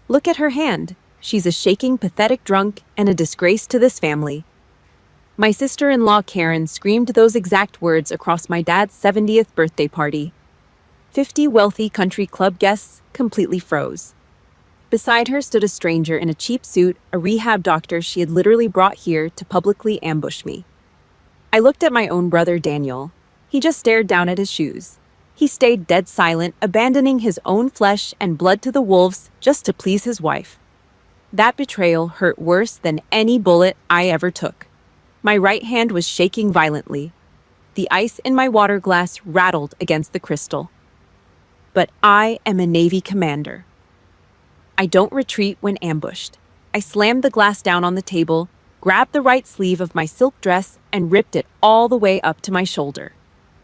Look at her hand. She's a shaking, pathetic drunk and a disgrace to this family. My sister-in-law Karen screamed those exact words across my dad's 70th birthday party. 50 wealthy country club guests completely froze. Beside her stood a stranger in a cheap suit, a rehab doctor she had literally brought here to publicly ambush me. I looked at my own brother Daniel. He just stared down at his shoes. He stayed dead silent, abandoning his own flesh and blood to the wolves just to please his wife. That betrayal hurt worse than any bullet I ever took. My right hand was shaking violently. The ice in my water glass rattled against the crystal. But I am a Navy commander. I don't retreat when ambushed. I slammed the glass down on the table, grabbed the right sleeve of my silk dress, and ripped it all the way up to my shoulder.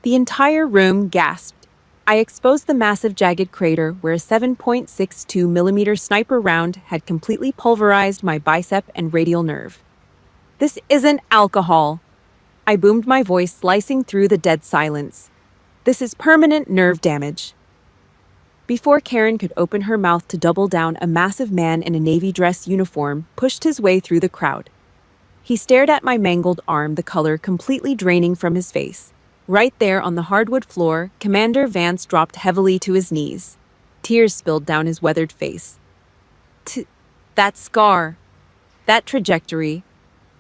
The entire room gasped. I exposed the massive jagged crater where a 7.62 millimeter sniper round had completely pulverized my bicep and radial nerve. This isn't alcohol. I boomed, my voice slicing through the dead silence. This is permanent nerve damage. Before Karen could open her mouth to double down, a massive man in a Navy dress uniform pushed his way through the crowd. He stared at my mangled arm, the color completely draining from his face. Right there on the hardwood floor, Commander Vance dropped heavily to his knees. Tears spilled down his weathered face. That scar. That trajectory.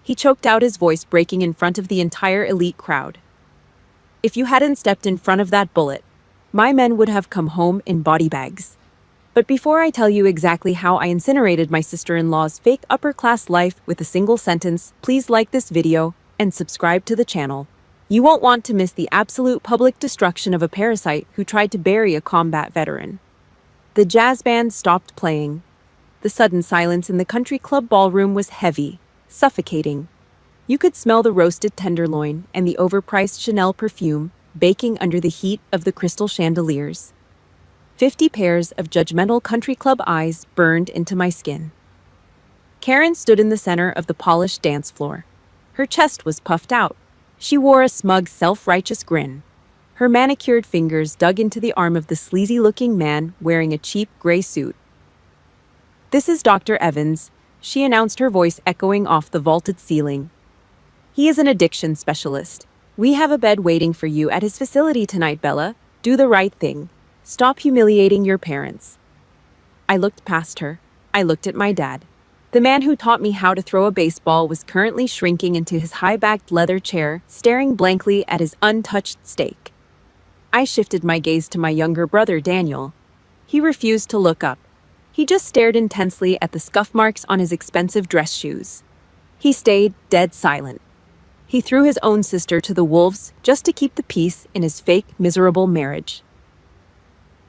He choked out, his voice breaking in front of the entire elite crowd. If you hadn't stepped in front of that bullet, my men would have come home in body bags. But before I tell you exactly how I incinerated my sister-in-law's fake upper-class life with a single sentence, please like this video and subscribe to the channel. You won't want to miss the absolute public destruction of a parasite who tried to bury a combat veteran. The jazz band stopped playing. The sudden silence in the country club ballroom was heavy, suffocating. You could smell the roasted tenderloin and the overpriced Chanel perfume baking under the heat of the crystal chandeliers. 50 pairs of judgmental country club eyes burned into my skin. Karen stood in the center of the polished dance floor. Her chest was puffed out. She wore a smug, self-righteous grin. Her manicured fingers dug into the arm of the sleazy-looking man wearing a cheap gray suit. "This is Dr. Evans," she announced, her voice echoing off the vaulted ceiling. "He is an addiction specialist. We have a bed waiting for you at his facility tonight, Bella. Do the right thing. Stop humiliating your parents." I looked past her. I looked at my dad. The man who taught me how to throw a baseball was currently shrinking into his high-backed leather chair, staring blankly at his untouched steak. I shifted my gaze to my younger brother, Daniel. He refused to look up. He just stared intensely at the scuff marks on his expensive dress shoes. He stayed dead silent. He threw his own sister to the wolves just to keep the peace in his fake, miserable marriage.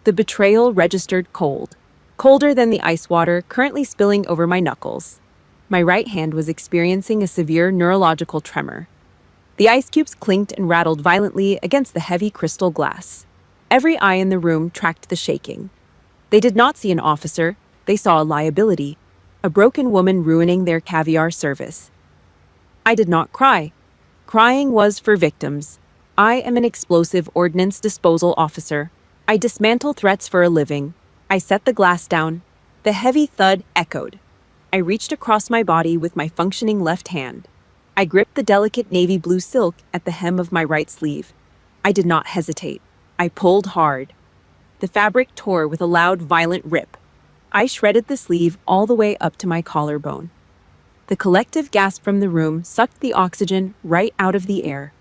The betrayal registered cold. Colder than the ice water currently spilling over my knuckles. My right hand was experiencing a severe neurological tremor. The ice cubes clinked and rattled violently against the heavy crystal glass. Every eye in the room tracked the shaking. They did not see an officer, they saw a liability, a broken woman ruining their caviar service. I did not cry. Crying was for victims. I am an explosive ordnance disposal officer. I dismantle threats for a living. I set the glass down. The heavy thud echoed. I reached across my body with my functioning left hand. I gripped the delicate navy blue silk at the hem of my right sleeve. I did not hesitate. I pulled hard. The fabric tore with a loud, violent rip. I shredded the sleeve all the way up to my collarbone. The collective gasp from the room sucked the oxygen right out of the air.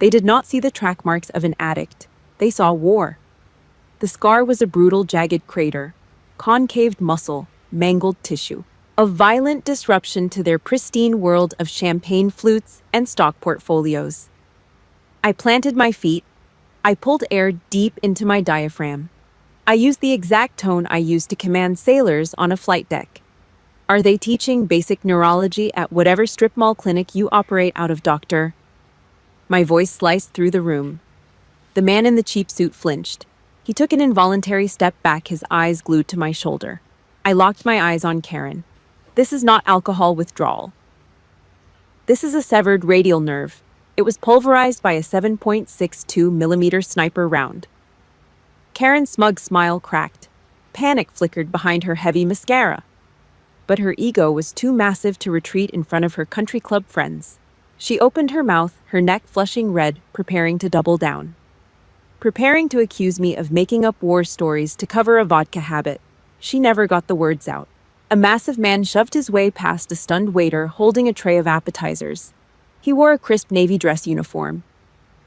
They did not see the track marks of an addict. They saw war. The scar was a brutal, jagged crater, concaved muscle, mangled tissue. A violent disruption to their pristine world of champagne flutes and stock portfolios. I planted my feet. I pulled air deep into my diaphragm. I used the exact tone I used to command sailors on a flight deck. Are they teaching basic neurology at whatever strip mall clinic you operate out of, Doctor? My voice sliced through the room. The man in the cheap suit flinched. He took an involuntary step back, his eyes glued to my shoulder. I locked my eyes on Karen. This is not alcohol withdrawal. This is a severed radial nerve. It was pulverized by a 7.62 millimeter sniper round. Karen's smug smile cracked. Panic flickered behind her heavy mascara. But her ego was too massive to retreat in front of her country club friends. She opened her mouth, her neck flushing red, preparing to double down. Preparing to accuse me of making up war stories to cover a vodka habit. She never got the words out. A massive man shoved his way past a stunned waiter holding a tray of appetizers. He wore a crisp navy dress uniform.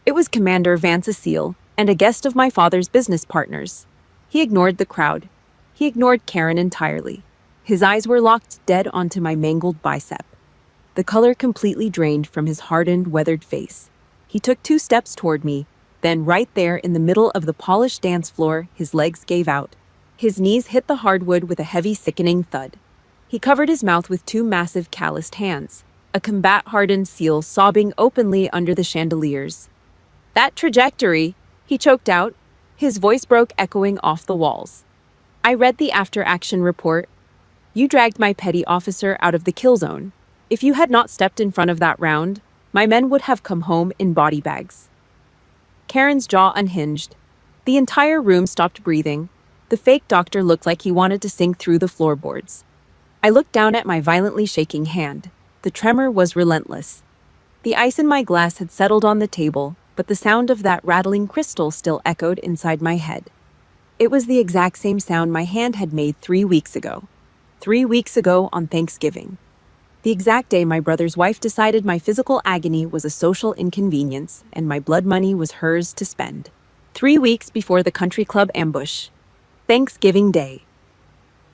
It was Commander Vance Seal, and a guest of my father's business partners. He ignored the crowd. He ignored Karen entirely. His eyes were locked dead onto my mangled bicep. The color completely drained from his hardened, weathered face. He took 2 steps toward me, then right there in the middle of the polished dance floor, his legs gave out. His knees hit the hardwood with a heavy, sickening thud. He covered his mouth with 2 massive, calloused hands, a combat-hardened seal sobbing openly under the chandeliers. "That trajectory," he choked out. His voice broke, echoing off the walls. I read the after-action report. "You dragged my petty officer out of the kill zone. If you had not stepped in front of that round, my men would have come home in body bags." Karen's jaw unhinged. The entire room stopped breathing. The fake doctor looked like he wanted to sink through the floorboards. I looked down at my violently shaking hand. The tremor was relentless. The ice in my glass had settled on the table, but the sound of that rattling crystal still echoed inside my head. It was the exact same sound my hand had made 3 weeks ago. 3 weeks ago on Thanksgiving. The exact day my brother's wife decided my physical agony was a social inconvenience and my blood money was hers to spend. 3 weeks before the country club ambush. Thanksgiving Day.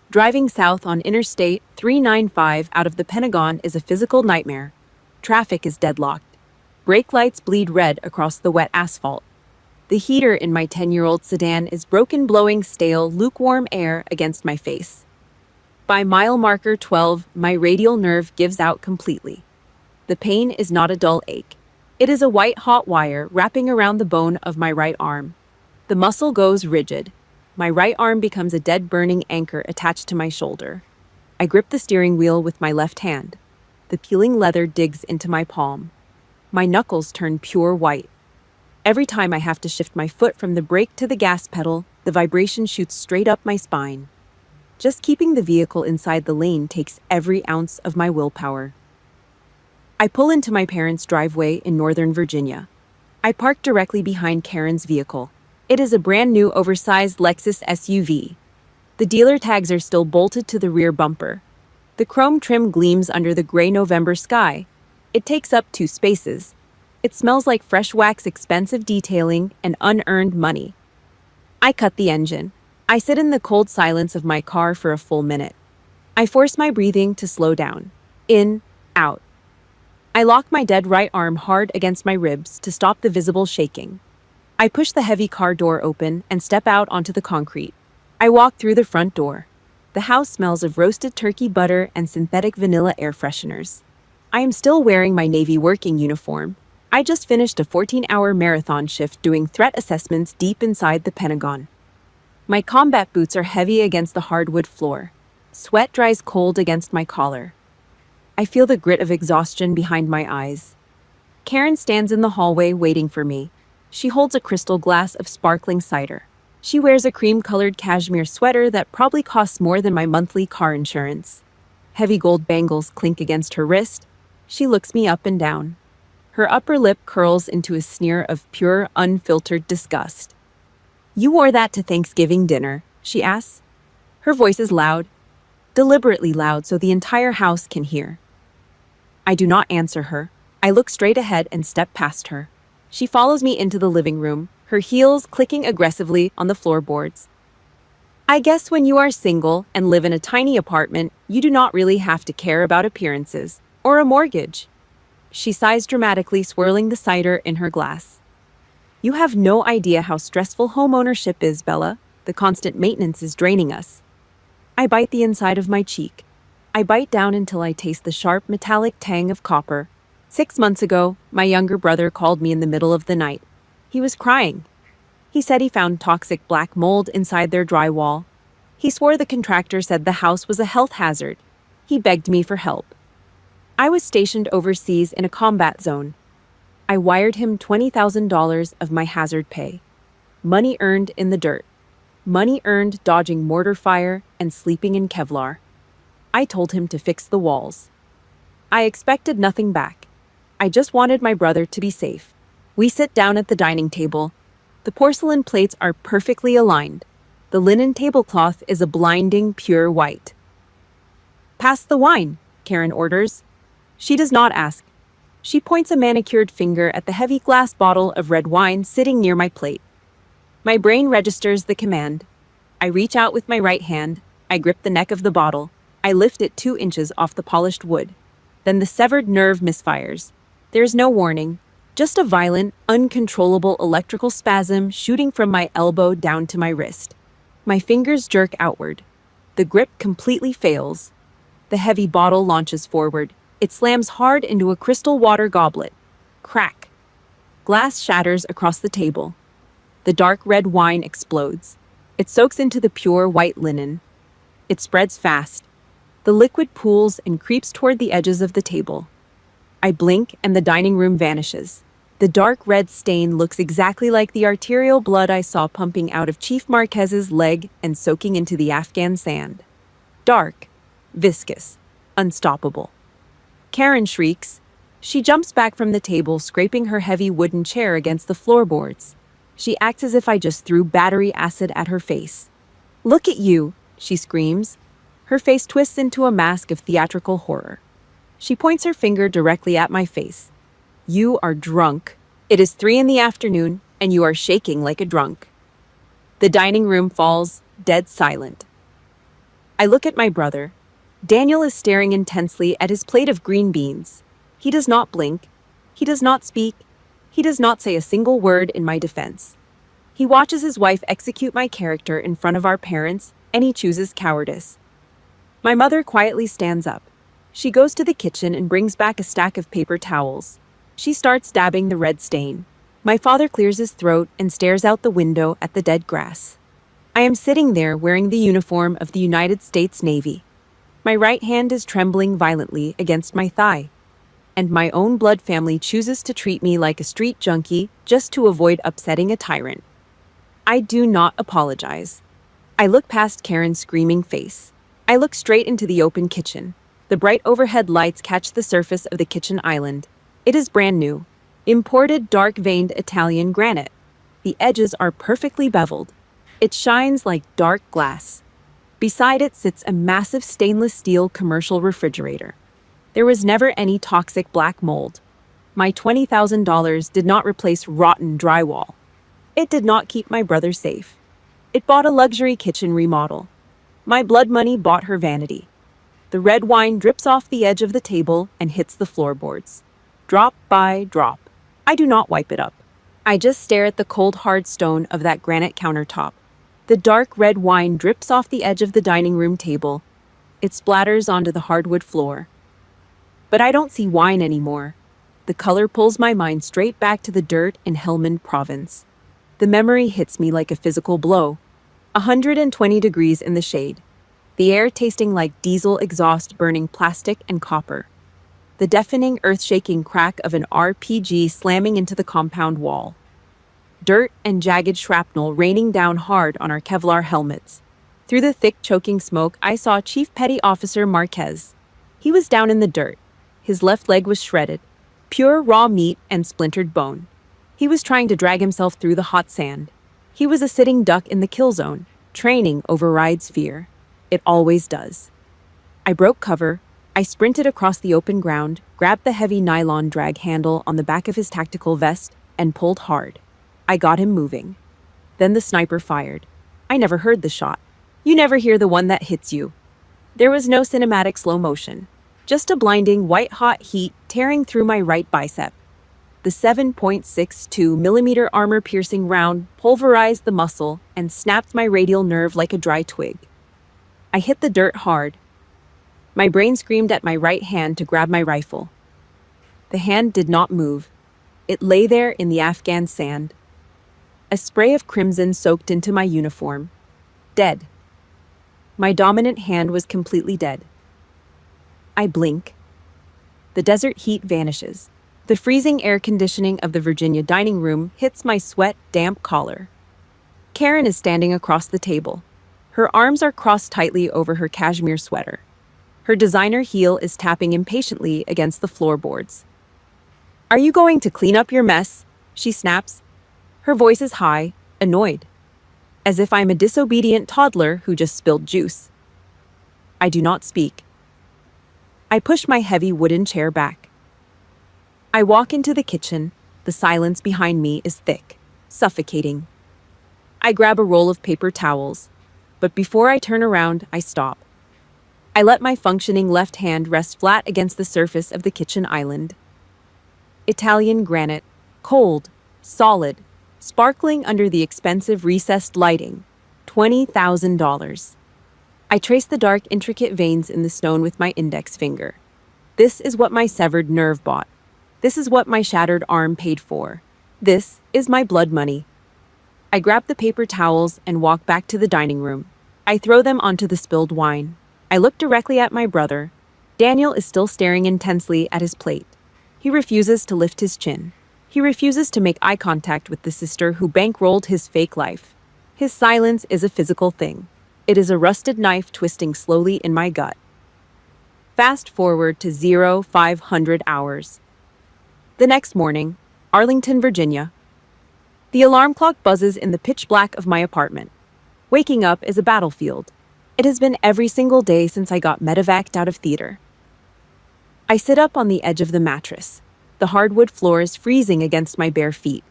Driving south on Interstate 395 out of the Pentagon is a physical nightmare. Traffic is deadlocked. Brake lights bleed red across the wet asphalt. The heater in my 10-year-old sedan is broken, blowing stale, lukewarm air against my face. By mile marker 12, my radial nerve gives out completely. The pain is not a dull ache. It is a white-hot wire wrapping around the bone of my right arm. The muscle goes rigid. My right arm becomes a dead, burning anchor attached to my shoulder. I grip the steering wheel with my left hand. The peeling leather digs into my palm. My knuckles turn pure white. Every time I have to shift my foot from the brake to the gas pedal, the vibration shoots straight up my spine. Just keeping the vehicle inside the lane takes every ounce of my willpower. I pull into my parents' driveway in Northern Virginia. I park directly behind Karen's vehicle. It is a brand new oversized Lexus SUV. The dealer tags are still bolted to the rear bumper. The chrome trim gleams under the gray November sky. It takes up 2 spaces. It smells like fresh wax, expensive detailing, and unearned money. I cut the engine. I sit in the cold silence of my car for a full minute. I force my breathing to slow down. In, out. I lock my dead right arm hard against my ribs to stop the visible shaking. I push the heavy car door open and step out onto the concrete. I walk through the front door. The house smells of roasted turkey butter and synthetic vanilla air fresheners. I am still wearing my Navy working uniform. I just finished a 14-hour marathon shift doing threat assessments deep inside the Pentagon. My combat boots are heavy against the hardwood floor. Sweat dries cold against my collar. I feel the grit of exhaustion behind my eyes. Karen stands in the hallway waiting for me. She holds a crystal glass of sparkling cider. She wears a cream-colored cashmere sweater that probably costs more than my monthly car insurance. Heavy gold bangles clink against her wrist. She looks me up and down. Her upper lip curls into a sneer of pure, unfiltered disgust. "You wore that to Thanksgiving dinner," she asks. Her voice is loud, deliberately loud so the entire house can hear. I do not answer her. I look straight ahead and step past her. She follows me into the living room, her heels clicking aggressively on the floorboards. "I guess when you are single and live in a tiny apartment, you do not really have to care about appearances or a mortgage." She sighs dramatically, swirling the cider in her glass. "You have no idea how stressful homeownership is, Bella. The constant maintenance is draining us." I bite the inside of my cheek. I bite down until I taste the sharp, metallic tang of copper. 6 months ago, my younger brother called me in the middle of the night. He was crying. He said he found toxic black mold inside their drywall. He swore the contractor said the house was a health hazard. He begged me for help. I was stationed overseas in a combat zone. I wired him $20,000 of my hazard pay. Money earned in the dirt. Money earned dodging mortar fire and sleeping in Kevlar. I told him to fix the walls. I expected nothing back. I just wanted my brother to be safe. We sit down at the dining table. The porcelain plates are perfectly aligned. The linen tablecloth is a blinding pure white. "Pass the wine," Karen orders. She does not ask. She points a manicured finger at the heavy glass bottle of red wine sitting near my plate. My brain registers the command. I reach out with my right hand. I grip the neck of the bottle. I lift it 2 inches off the polished wood. Then the severed nerve misfires. There is no warning, just a violent, uncontrollable electrical spasm shooting from my elbow down to my wrist. My fingers jerk outward. The grip completely fails. The heavy bottle launches forward. It slams hard into a crystal water goblet. Crack. Glass shatters across the table. The dark red wine explodes. It soaks into the pure white linen. It spreads fast. The liquid pools and creeps toward the edges of the table. I blink and the dining room vanishes. The dark red stain looks exactly like the arterial blood I saw pumping out of Chief Marquez's leg and soaking into the Afghan sand. Dark, viscous, unstoppable. Karen shrieks. She jumps back from the table, scraping her heavy wooden chair against the floorboards. She acts as if I just threw battery acid at her face. "Look at you," she screams. Her face twists into a mask of theatrical horror. She points her finger directly at my face. "You are drunk. It is 3 PM, and you are shaking like a drunk." The dining room falls, dead silent. I look at my brother. Daniel is staring intensely at his plate of green beans. He does not blink. He does not speak. He does not say a single word in my defense. He watches his wife execute my character in front of our parents, and he chooses cowardice. My mother quietly stands up. She goes to the kitchen and brings back a stack of paper towels. She starts dabbing the red stain. My father clears his throat and stares out the window at the dead grass. I am sitting there wearing the uniform of the United States Navy. My right hand is trembling violently against my thigh, and my own blood family chooses to treat me like a street junkie just to avoid upsetting a tyrant. I do not apologize. I look past Karen's screaming face. I look straight into the open kitchen. The bright overhead lights catch the surface of the kitchen island. It is brand new, imported dark-veined Italian granite. The edges are perfectly beveled. It shines like dark glass. Beside it sits a massive stainless steel commercial refrigerator. There was never any toxic black mold. My $20,000 did not replace rotten drywall. It did not keep my brother safe. It bought a luxury kitchen remodel. My blood money bought her vanity. The red wine drips off the edge of the table and hits the floorboards. Drop by drop. I do not wipe it up. I just stare at the cold hard stone of that granite countertop. The dark red wine drips off the edge of the dining room table. It splatters onto the hardwood floor. But I don't see wine anymore. The color pulls my mind straight back to the dirt in Helmand Province. The memory hits me like a physical blow. 120 degrees in the shade. The air tasting like diesel exhaust burning plastic and copper. The deafening, earth-shaking crack of an RPG slamming into the compound wall. Dirt and jagged shrapnel raining down hard on our Kevlar helmets. Through the thick, choking smoke, I saw Chief Petty Officer Marquez. He was down in the dirt. His left leg was shredded. Pure raw meat and splintered bone. He was trying to drag himself through the hot sand. He was a sitting duck in the kill zone. Training overrides fear. It always does. I broke cover. I sprinted across the open ground, grabbed the heavy nylon drag handle on the back of his tactical vest, and pulled hard. I got him moving. Then the sniper fired. I never heard the shot. You never hear the one that hits you. There was no cinematic slow motion. Just a blinding, white-hot heat tearing through my right bicep. The 7.62 millimeter armor-piercing round pulverized the muscle and snapped my radial nerve like a dry twig. I hit the dirt hard. My brain screamed at my right hand to grab my rifle. The hand did not move. It lay there in the Afghan sand. A spray of crimson soaked into my uniform. Dead. My dominant hand was completely dead. I blink. The desert heat vanishes. The freezing air conditioning of the Virginia dining room hits my sweat-damp collar. Karen is standing across the table. Her arms are crossed tightly over her cashmere sweater. Her designer heel is tapping impatiently against the floorboards. "Are you going to clean up your mess?" she snaps. Her voice is high, annoyed, as if I'm a disobedient toddler who just spilled juice. I do not speak. I push my heavy wooden chair back. I walk into the kitchen. The silence behind me is thick, suffocating. I grab a roll of paper towels, but before I turn around, I stop. I let my functioning left hand rest flat against the surface of the kitchen island. Italian granite, cold, solid, sparkling under the expensive recessed lighting. $20,000. I trace the dark, intricate veins in the stone with my index finger. This is what my severed nerve bought. This is what my shattered arm paid for. This is my blood money. I grab the paper towels and walk back to the dining room. I throw them onto the spilled wine. I look directly at my brother. Daniel is still staring intensely at his plate. He refuses to lift his chin. He refuses to make eye contact with the sister who bankrolled his fake life. His silence is a physical thing. It is a rusted knife twisting slowly in my gut. Fast forward to 0500 hours. The next morning, Arlington, Virginia. The alarm clock buzzes in the pitch black of my apartment. Waking up is a battlefield. It has been every single day since I got medevaced out of theater. I sit up on the edge of the mattress. The hardwood floor is freezing against my bare feet.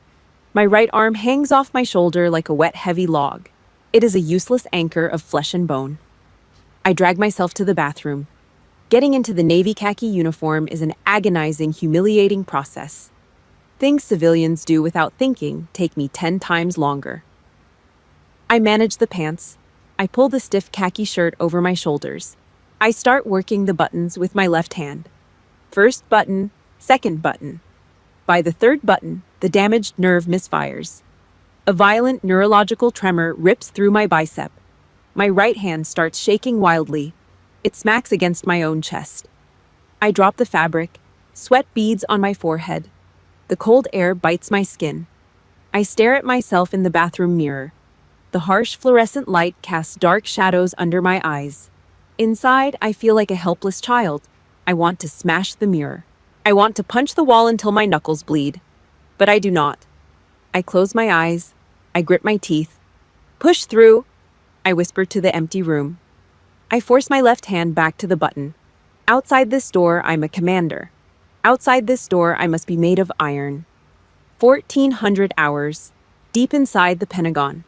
My right arm hangs off my shoulder like a wet, heavy log. It is a useless anchor of flesh and bone. I drag myself to the bathroom. Getting into the navy khaki uniform is an agonizing, humiliating process. Things civilians do without thinking take me 10 times longer. I manage the pants. I pull the stiff khaki shirt over my shoulders. I start working the buttons with my left hand. First button, second button. By the third button, the damaged nerve misfires. A violent neurological tremor rips through my bicep. My right hand starts shaking wildly. It smacks against my own chest. I drop the fabric. Sweat beads on my forehead. The cold air bites my skin. I stare at myself in the bathroom mirror. The harsh fluorescent light casts dark shadows under my eyes. Inside, I feel like a helpless child. I want to smash the mirror. I want to punch the wall until my knuckles bleed. But I do not. I close my eyes. I grit my teeth. "Push through," I whisper to the empty room. I force my left hand back to the button. Outside this door, I'm a commander. Outside this door, I must be made of iron. 1400 hours, deep inside the Pentagon.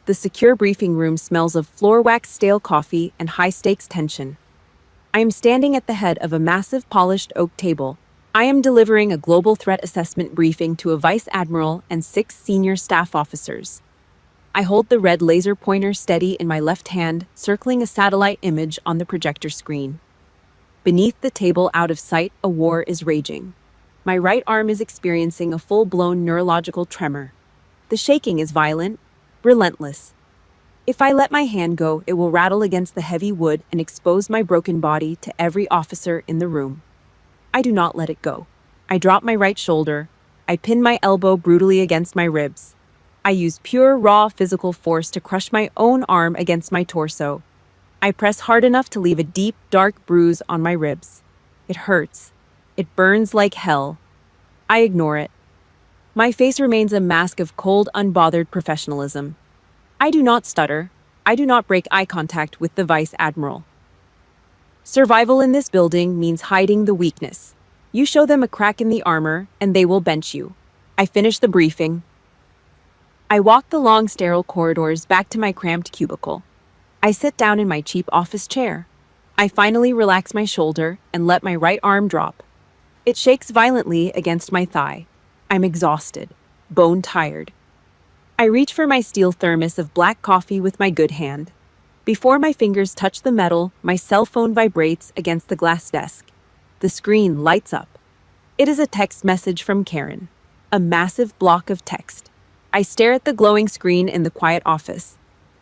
The secure briefing room smells of floor wax, stale coffee, and high-stakes tension. I am standing at the head of a massive polished oak table. I am delivering a global threat assessment briefing to a vice admiral and 6 senior staff officers. I hold the red laser pointer steady in my left hand, circling a satellite image on the projector screen. Beneath the table, out of sight, a war is raging. My right arm is experiencing a full-blown neurological tremor. The shaking is violent, relentless. If I let my hand go, it will rattle against the heavy wood and expose my broken body to every officer in the room. I do not let it go. I drop my right shoulder. I pin my elbow brutally against my ribs. I use pure, raw physical force to crush my own arm against my torso. I press hard enough to leave a deep, dark bruise on my ribs. It hurts. It burns like hell. I ignore it. My face remains a mask of cold, unbothered professionalism. I do not stutter. I do not break eye contact with the vice admiral. Survival in this building means hiding the weakness. You show them a crack in the armor, and they will bench you. I finish the briefing. I walk the long, sterile corridors back to my cramped cubicle. I sit down in my cheap office chair. I finally relax my shoulder and let my right arm drop. It shakes violently against my thigh. I'm exhausted, bone-tired. I reach for my steel thermos of black coffee with my good hand. Before my fingers touch the metal, my cell phone vibrates against the glass desk. The screen lights up. It is a text message from Karen. A massive block of text. I stare at the glowing screen in the quiet office.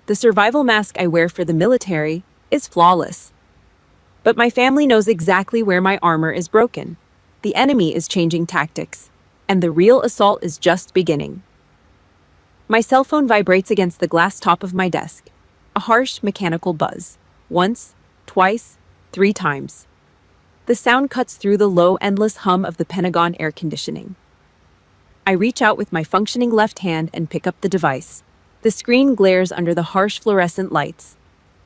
The survival mask I wear for the military is flawless. But my family knows exactly where my armor is broken. The enemy is changing tactics, and the real assault is just beginning. My cell phone vibrates against the glass top of my desk. A harsh, mechanical buzz. Once, twice, 3 times. The sound cuts through the low, endless hum of the Pentagon air conditioning. I reach out with my functioning left hand and pick up the device. The screen glares under the harsh fluorescent lights.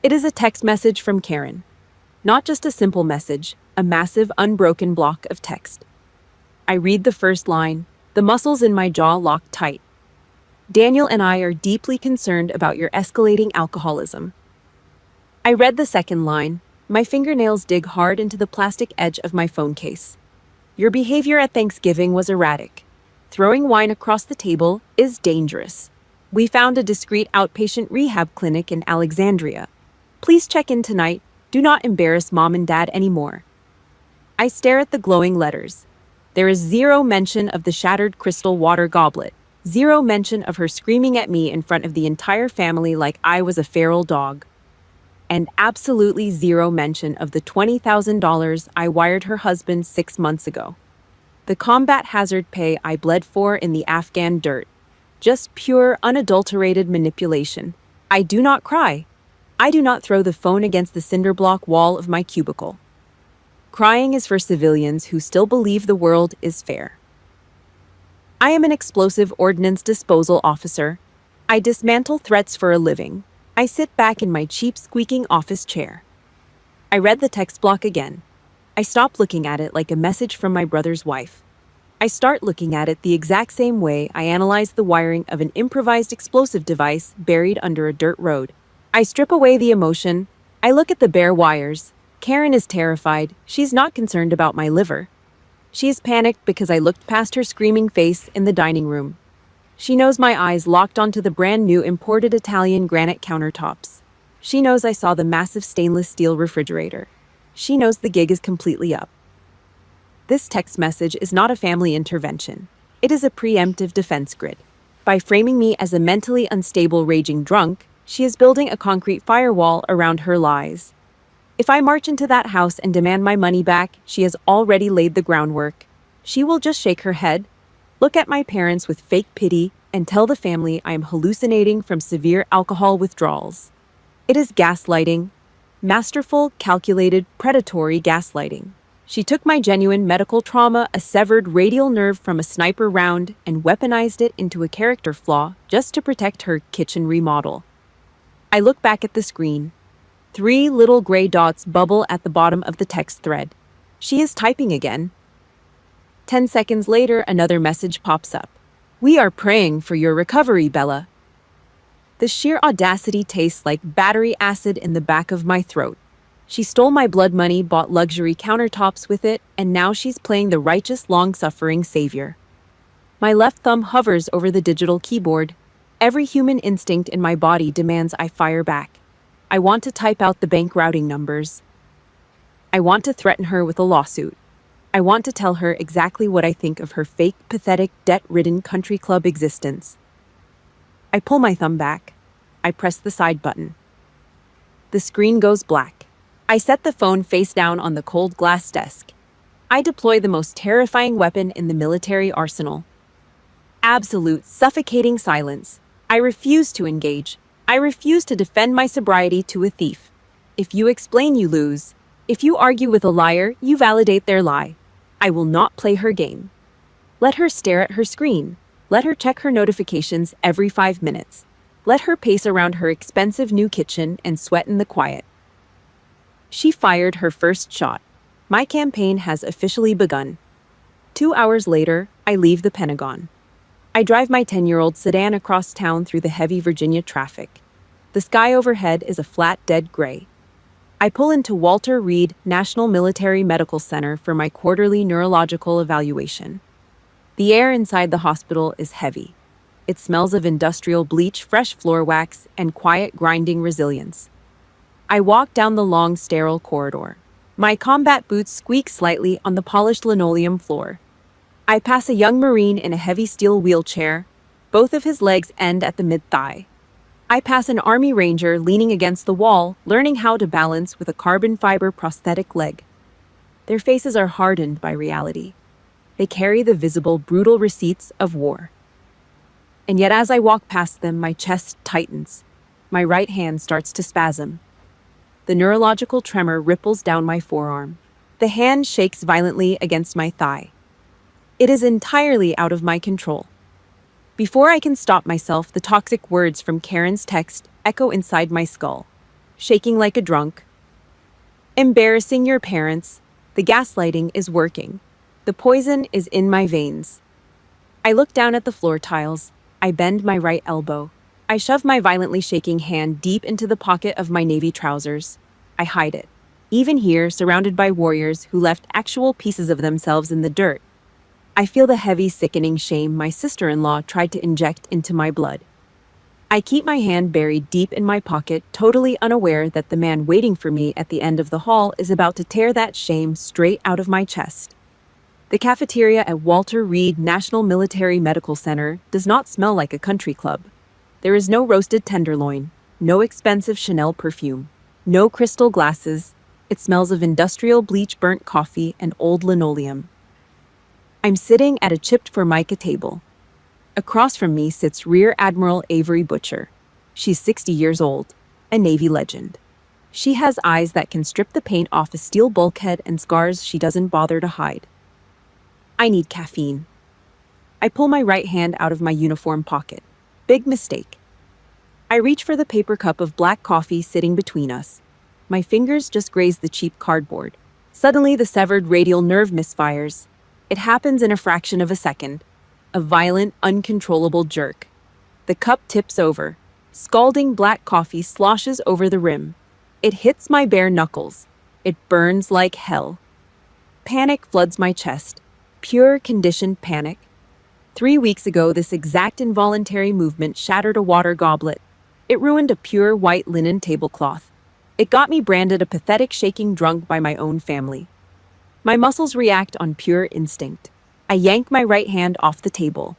It is a text message from Karen. Not just a simple message, a massive, unbroken block of text. I read the first line. The muscles in my jaw lock tight. Daniel and I are deeply concerned about your escalating alcoholism. I read the second line. My fingernails dig hard into the plastic edge of my phone case. Your behavior at Thanksgiving was erratic. Throwing wine across the table is dangerous. We found a discreet outpatient rehab clinic in Alexandria. Please check in tonight. Do not embarrass Mom and Dad anymore. I stare at the glowing letters. There is zero mention of the shattered crystal water goblet. Zero mention of her screaming at me in front of the entire family like I was a feral dog. And absolutely zero mention of the $20,000 I wired her husband 6 months ago. The combat hazard pay I bled for in the Afghan dirt. Just pure, unadulterated manipulation. I do not cry. I do not throw the phone against the cinder block wall of my cubicle. Crying is for civilians who still believe the world is fair. I am an explosive ordnance disposal officer. I dismantle threats for a living. I sit back in my cheap, squeaking office chair. I read the text block again. I stop looking at it like a message from my brother's wife. I start looking at it the exact same way I analyze the wiring of an improvised explosive device buried under a dirt road. I strip away the emotion. I look at the bare wires. Karen is terrified. She's not concerned about my liver. She is panicked because I looked past her screaming face in the dining room. She knows my eyes locked onto the brand new imported Italian granite countertops. She knows I saw the massive stainless steel refrigerator. She knows the gig is completely up. This text message is not a family intervention. It is a preemptive defense grid. By framing me as a mentally unstable raging drunk, she is building a concrete firewall around her lies. If I march into that house and demand my money back, she has already laid the groundwork. She will just shake her head, look at my parents with fake pity, and tell the family I am hallucinating from severe alcohol withdrawals. It is gaslighting. Masterful, calculated, predatory gaslighting. She took my genuine medical trauma, a severed radial nerve from a sniper round, and weaponized it into a character flaw just to protect her kitchen remodel. I look back at the screen. 3 little gray dots bubble at the bottom of the text thread. She is typing again. 10 seconds later, another message pops up. We are praying for your recovery, Bella. The sheer audacity tastes like battery acid in the back of my throat. She stole my blood money, bought luxury countertops with it, and now she's playing the righteous, long-suffering savior. My left thumb hovers over the digital keyboard. Every human instinct in my body demands I fire back. I want to type out the bank routing numbers. I want to threaten her with a lawsuit. I want to tell her exactly what I think of her fake, pathetic, debt-ridden country club existence. I pull my thumb back. I press the side button. The screen goes black. I set the phone face down on the cold glass desk. I deploy the most terrifying weapon in the military arsenal. Absolute, suffocating silence. I refuse to engage. I refuse to defend my sobriety to a thief. If you explain, you lose. If you argue with a liar, you validate their lie. I will not play her game. Let her stare at her screen. Let her check her notifications every 5 minutes. Let her pace around her expensive new kitchen and sweat in the quiet. She fired her first shot. My campaign has officially begun. 2 hours later, I leave the Pentagon. I drive my 10-year-old sedan across town through the heavy Virginia traffic. The sky overhead is a flat, dead gray. I pull into Walter Reed National Military Medical Center for my quarterly neurological evaluation. The air inside the hospital is heavy. It smells of industrial bleach, fresh floor wax, and quiet, grinding resilience. I walk down the long, sterile corridor. My combat boots squeak slightly on the polished linoleum floor. I pass a young Marine in a heavy steel wheelchair. Both of his legs end at the mid-thigh. I pass an Army Ranger leaning against the wall, learning how to balance with a carbon fiber prosthetic leg. Their faces are hardened by reality. They carry the visible, brutal receipts of war. And yet as I walk past them, my chest tightens. My right hand starts to spasm. The neurological tremor ripples down my forearm. The hand shakes violently against my thigh. It is entirely out of my control. Before I can stop myself, the toxic words from Karen's text echo inside my skull. Shaking like a drunk. Embarrassing your parents. The gaslighting is working. The poison is in my veins. I look down at the floor tiles. I bend my right elbow. I shove my violently shaking hand deep into the pocket of my navy trousers. I hide it. Even here, surrounded by warriors who left actual pieces of themselves in the dirt, I feel the heavy, sickening shame my sister-in-law tried to inject into my blood. I keep my hand buried deep in my pocket, totally unaware that the man waiting for me at the end of the hall is about to tear that shame straight out of my chest. The cafeteria at Walter Reed National Military Medical Center does not smell like a country club. There is no roasted tenderloin, no expensive Chanel perfume, no crystal glasses. It smells of industrial bleach-burnt coffee and old linoleum. I'm sitting at a chipped formica table. Across from me sits Rear Admiral Avery Butcher. She's 60 years old, a Navy legend. She has eyes that can strip the paint off a steel bulkhead and scars she doesn't bother to hide. I need caffeine. I pull my right hand out of my uniform pocket. Big mistake. I reach for the paper cup of black coffee sitting between us. My fingers just graze the cheap cardboard. Suddenly, the severed radial nerve misfires. It happens in a fraction of a second. A violent, uncontrollable jerk. The cup tips over. Scalding black coffee sloshes over the rim. It hits my bare knuckles. It burns like hell. Panic floods my chest. Pure, conditioned panic. 3 weeks ago, this exact involuntary movement shattered a water goblet. It ruined a pure white linen tablecloth. It got me branded a pathetic shaking drunk by my own family. My muscles react on pure instinct. I yank my right hand off the table.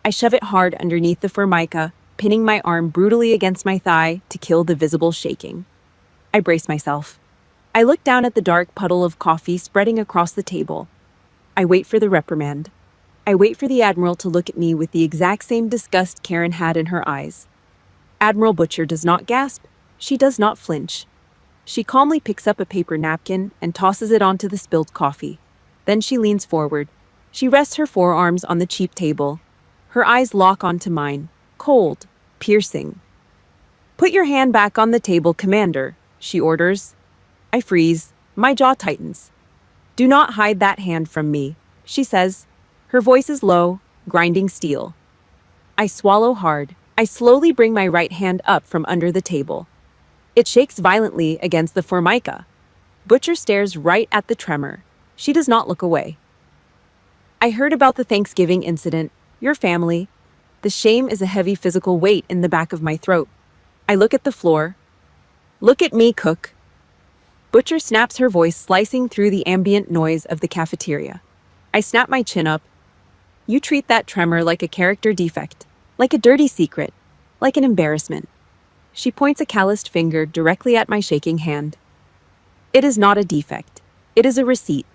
I shove it hard underneath the formica, pinning my arm brutally against my thigh to kill the visible shaking. I brace myself. I look down at the dark puddle of coffee spreading across the table. I wait for the reprimand. I wait for the Admiral to look at me with the exact same disgust Karen had in her eyes. Admiral Butcher does not gasp. She does not flinch. She calmly picks up a paper napkin and tosses it onto the spilled coffee. Then she leans forward. She rests her forearms on the cheap table. Her eyes lock onto mine, cold, piercing. "Put your hand back on the table, Commander," she orders. I freeze. My jaw tightens. "Do not hide that hand from me," she says. Her voice is low, grinding steel. I swallow hard. I slowly bring my right hand up from under the table. It shakes violently against the formica. Butcher stares right at the tremor. She does not look away. "I heard about the Thanksgiving incident, your family." The shame is a heavy physical weight in the back of my throat. I look at the floor. "Look at me, cook." Butcher snaps, her voice slicing through the ambient noise of the cafeteria. I snap my chin up. "You treat that tremor like a character defect, like a dirty secret, like an embarrassment." She points a calloused finger directly at my shaking hand. "It is not a defect. It is a receipt.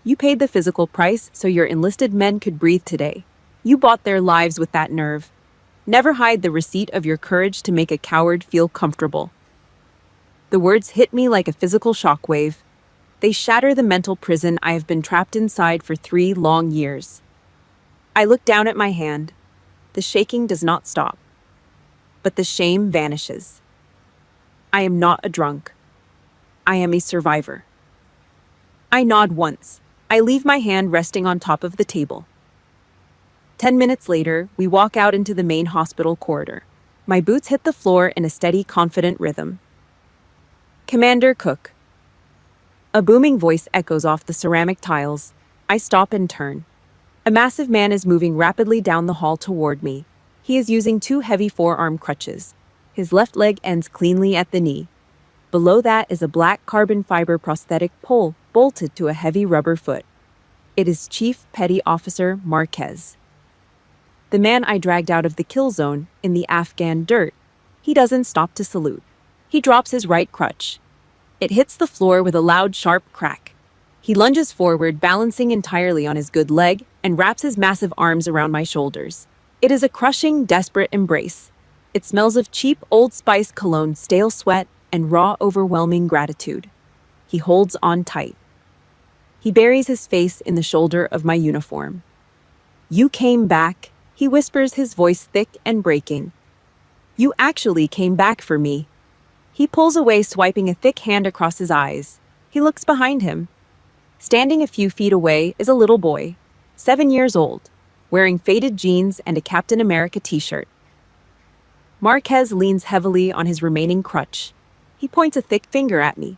You paid the physical price so your enlisted men could breathe today. You bought their lives with that nerve. Never hide the receipt of your courage to make a coward feel comfortable." The words hit me like a physical shockwave. They shatter the mental prison I have been trapped inside for 3 long years. I look down at my hand. The shaking does not stop. But the shame vanishes. I am not a drunk. I am a survivor. I nod once. I leave my hand resting on top of the table. 10 minutes later, we walk out into the main hospital corridor. My boots hit the floor in a steady, confident rhythm. "Commander Cook." A booming voice echoes off the ceramic tiles. I stop and turn. A massive man is moving rapidly down the hall toward me. He is using 2 heavy forearm crutches. His left leg ends cleanly at the knee. Below that is a black carbon fiber prosthetic pole bolted to a heavy rubber foot. It is Chief Petty Officer Marquez. The man I dragged out of the kill zone in the Afghan dirt. He doesn't stop to salute. He drops his right crutch. It hits the floor with a loud, sharp crack. He lunges forward, balancing entirely on his good leg, and wraps his massive arms around my shoulders. It is a crushing, desperate embrace. It smells of cheap Old Spice cologne, stale sweat, and raw, overwhelming gratitude. He holds on tight. He buries his face in the shoulder of my uniform. "You came back," he whispers, his voice thick and breaking. "You actually came back for me." He pulls away, swiping a thick hand across his eyes. He looks behind him. Standing a few feet away is a little boy, 7 years old, wearing faded jeans and a Captain America t-shirt. Marquez leans heavily on his remaining crutch. He points a thick finger at me.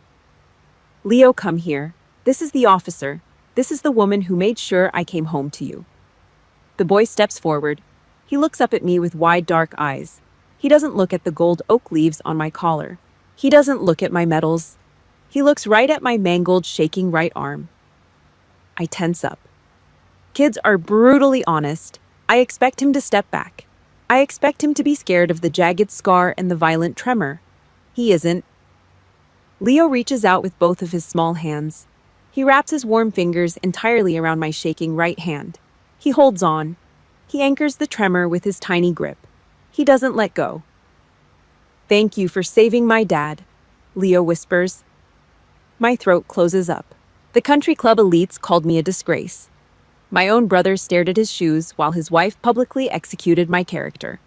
"Leo, come here. This is the officer. This is the woman who made sure I came home to you." The boy steps forward. He looks up at me with wide, dark eyes. He doesn't look at the gold oak leaves on my collar. He doesn't look at my medals. He looks right at my mangled, shaking right arm. I tense up. Kids are brutally honest. I expect him to step back. I expect him to be scared of the jagged scar and the violent tremor. He isn't. Leo reaches out with both of his small hands. He wraps his warm fingers entirely around my shaking right hand. He holds on. He anchors the tremor with his tiny grip. He doesn't let go. "Thank you for saving my dad," Leo whispers. My throat closes up. The country club elites called me a disgrace. My own brother stared at his shoes while his wife publicly executed my character.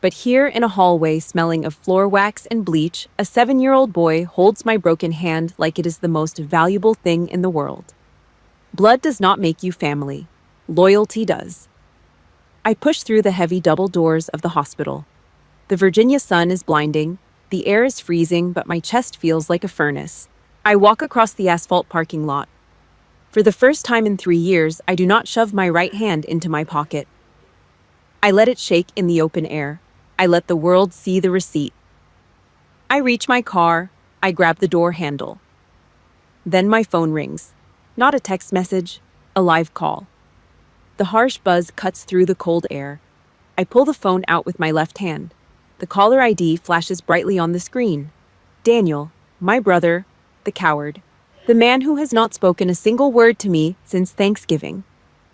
But here in a hallway smelling of floor wax and bleach, a 7-year-old boy holds my broken hand like it is the most valuable thing in the world. Blood does not make you family. Loyalty does. I push through the heavy double doors of the hospital. The Virginia sun is blinding. The air is freezing, but my chest feels like a furnace. I walk across the asphalt parking lot. For the first time in 3 years, I do not shove my right hand into my pocket. I let it shake in the open air. I let the world see the receipt. I reach my car. I grab the door handle. Then my phone rings. Not a text message, a live call. The harsh buzz cuts through the cold air. I pull the phone out with my left hand. The caller ID flashes brightly on the screen. Daniel, my brother, the coward. The man who has not spoken a single word to me since Thanksgiving.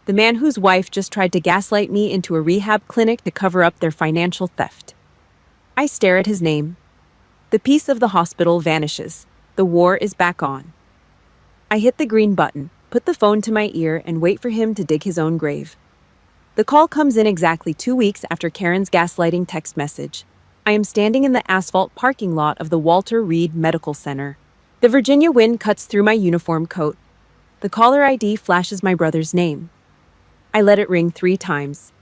The man whose wife just tried to gaslight me into a rehab clinic to cover up their financial theft. I stare at his name. The peace of the hospital vanishes. The war is back on. I hit the green button, put the phone to my ear, and wait for him to dig his own grave. The call comes in exactly 2 weeks after Karen's gaslighting text message. I am standing in the asphalt parking lot of the Walter Reed Medical Center. The Virginia wind cuts through my uniform coat. The caller ID flashes my brother's name. I let it ring 3 times.